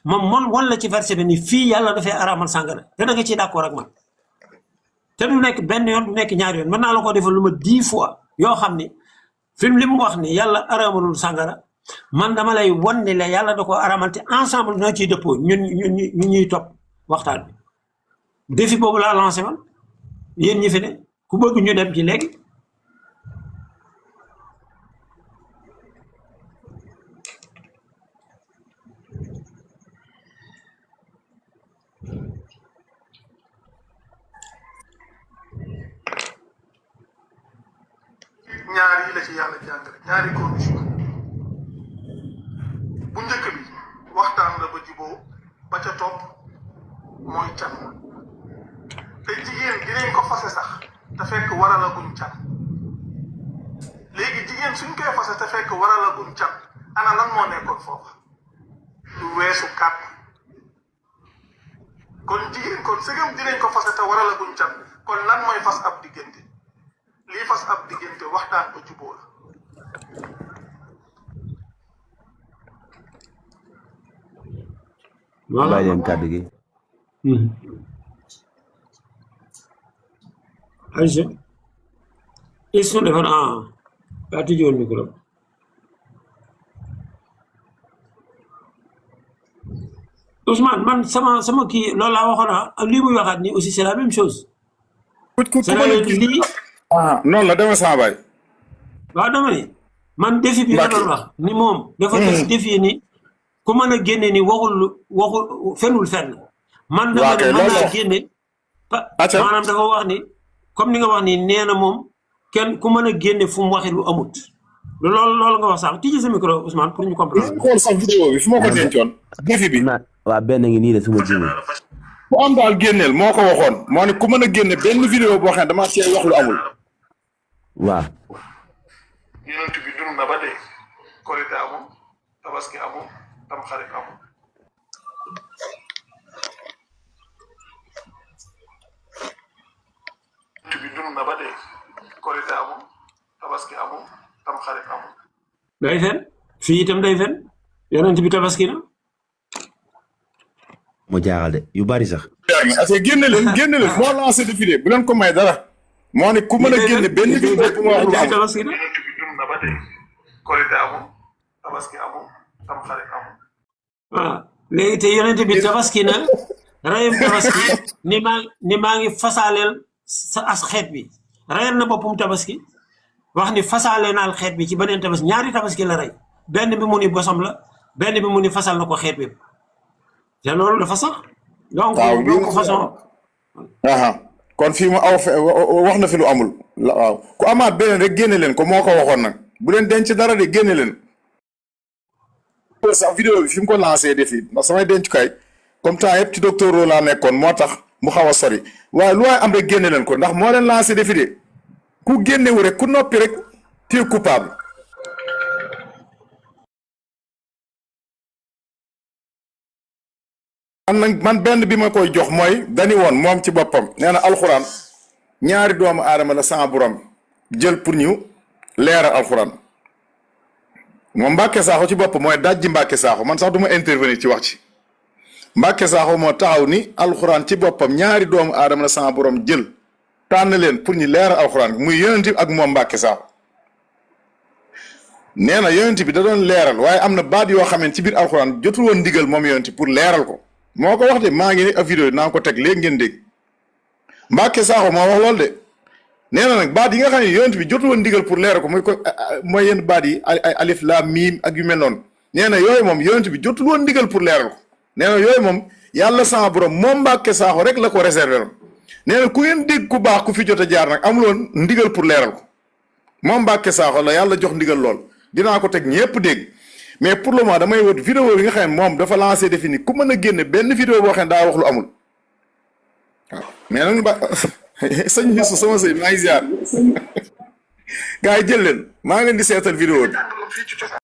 moom wan la ci verset bi ni fii yàlla dafay araamal sàngara te da nga ciy d'accord ak man te du nekk benn yoon du nekk ñaari yoon mën naa la ko defal lu ma 10 fois yoo xam ni film li mu wax ni yàlla araamalul sàngara man dama lay wan ni la yàlla da ko araamal te ensemble ñoo ciy dëppoo ñun ñuy topp waxtaan bi défi boobu laa lancé man yéen ñi fi ne ku bëgg ñu dem ci léegi. ñaar yi la ci yàlla jàngale ñaari condition bu njëkk bi waxtaan la ba juboo ba ca topp mooy can te jigéen dinañ ko fase sax te fekk waralaguñ can léegi jigéen suñ koy fase te fekk waralaguñ can ana lan moo nekkoon foofa lu weesu kàtt kon jigéen kon sëgam dinañ ko fase te waralaguñ can kon lan mooy fas ab diggante lii fas ab diggante waxtaan ba juboo la bàyyi leen kàddu gi Aïcha ils sont defoon yaa tijjoon micro Ousmane man sama kii loolu laa waxoon lii muy waxaat nii aussi c'est la même chose lii noonu la dama sama baay waaw dama ni man défi bi nga doon wax ni moom dafa def défi ni ku mën a génne ni waxul fenul fenn man dama ne mën naa génne maanaam dafa wax ni comme ni nga wax ni nee na moom kenn ku mën a génne fu mu waxee lu amut loolu nga wax sax tijji sa micro Ousmane pour ñu comprendre xool sax vidéo bi fu ma ko dencoon défi bi waaw benn ngi nii de suma jiw ku am daal génneel moo ko waxoon moo ne ku mën a génne benn vidéo boo xam ne dama cee wax lu amul waaw yonent bi dund na ba dee korite amul tabaski amul tam xarit amul yonent bi dund na ba dee korite amul tabaski amul tam xarit amul day fen fii itam day fen yonent bi tabaski na moo jaaxal de yu bari sax parce que génne leen moo lancé défi bu leen ko may dara moo ne ku mën a génne benn vidéo bu ma wax lu amul yonent bi dund na ba dee korite amul tabaski amul tam xarit amul waaw léegi te yonent bi tabaski na rayum tabaski ni maa ngi fasaaleel sa as xeet bi rayal na boppum tabaski wax ni fasaale naal xeet bi ci beneen tabaski ñaari tabaski la rey benn bi mu ni bosam la benn bi mu ni fasal na ko xeet bi te loolu dafa sax donc façon kon fii mu wax na fi lu amul waaw ku amaat beneen rek génne leen ko moo ko waxoon nag bu leen denc dara de génne leen sax vidéo bi fi mu ko lancé defi ndax samay dencukaay comme temps yëpp ci docteur Ro laa nekkoon moo tax mu xaw a sori waaye lu waay am rek génne leen ko ndax moo leen lancé defi de ku génnewu rek ku noppi rek tu es coupable. man benn bi ma koy jox mooy dani woon moom ci boppam nee na alxuraan ñaari doomu aadama la sama borom jël pour ñu leeral alxuraan moom Mbàkke Saaxo ci boppam mooy dajji Mbàkke Saaxo man sax du ma intervenir ci wax ci Mbàkke Saaxo moo taxaw ni alxuraan ci boppam ñaari doomu aadama la sama borom jël tànn leen pour ñu leeral alxuraan muy yonent ak moom Mbàkke Saaxo nee na yonent bi da doon leeral waaye am na baat yoo xam ne ci biir alxuraan jotul woon ndigal moom yonent pour leeral ko moo ko wax de maa ngi ni ab vidéo naa ko teg léegi ngeen dégg Mbàkke Saaxo moo wax loolu de nee na nag baat yi nga xam ne yonent bi jotul woon ndigal pour leeral ko mooy yenn baat yi ay alif laam miim ak yu mel noonu nee na yooyu moom yonent bi jotul woon ndigal pour leeral ko nee na yooyu moom yàlla sama borom moom Mbàkke Saaxo rek la ko réservé woon nee na ku ngeen dégg ku baax ku fi jot a jaar nag amuloon ndigal pour leeral ko moom Mbàkke Saaxo la yàlla jox ndigal lool dinaa ko teg ñëpp dégg mais pour le moment damay wut vidéo bi nga xam ne moom dafa lancé défi ni ku mën a génne benn vidéo boo xam ne daa wax lu amul waaw mais nag ba sëñ Youssou sama sëy maa ngi ziar gars yi jël leen maa ngi leen di seetal vidéo bi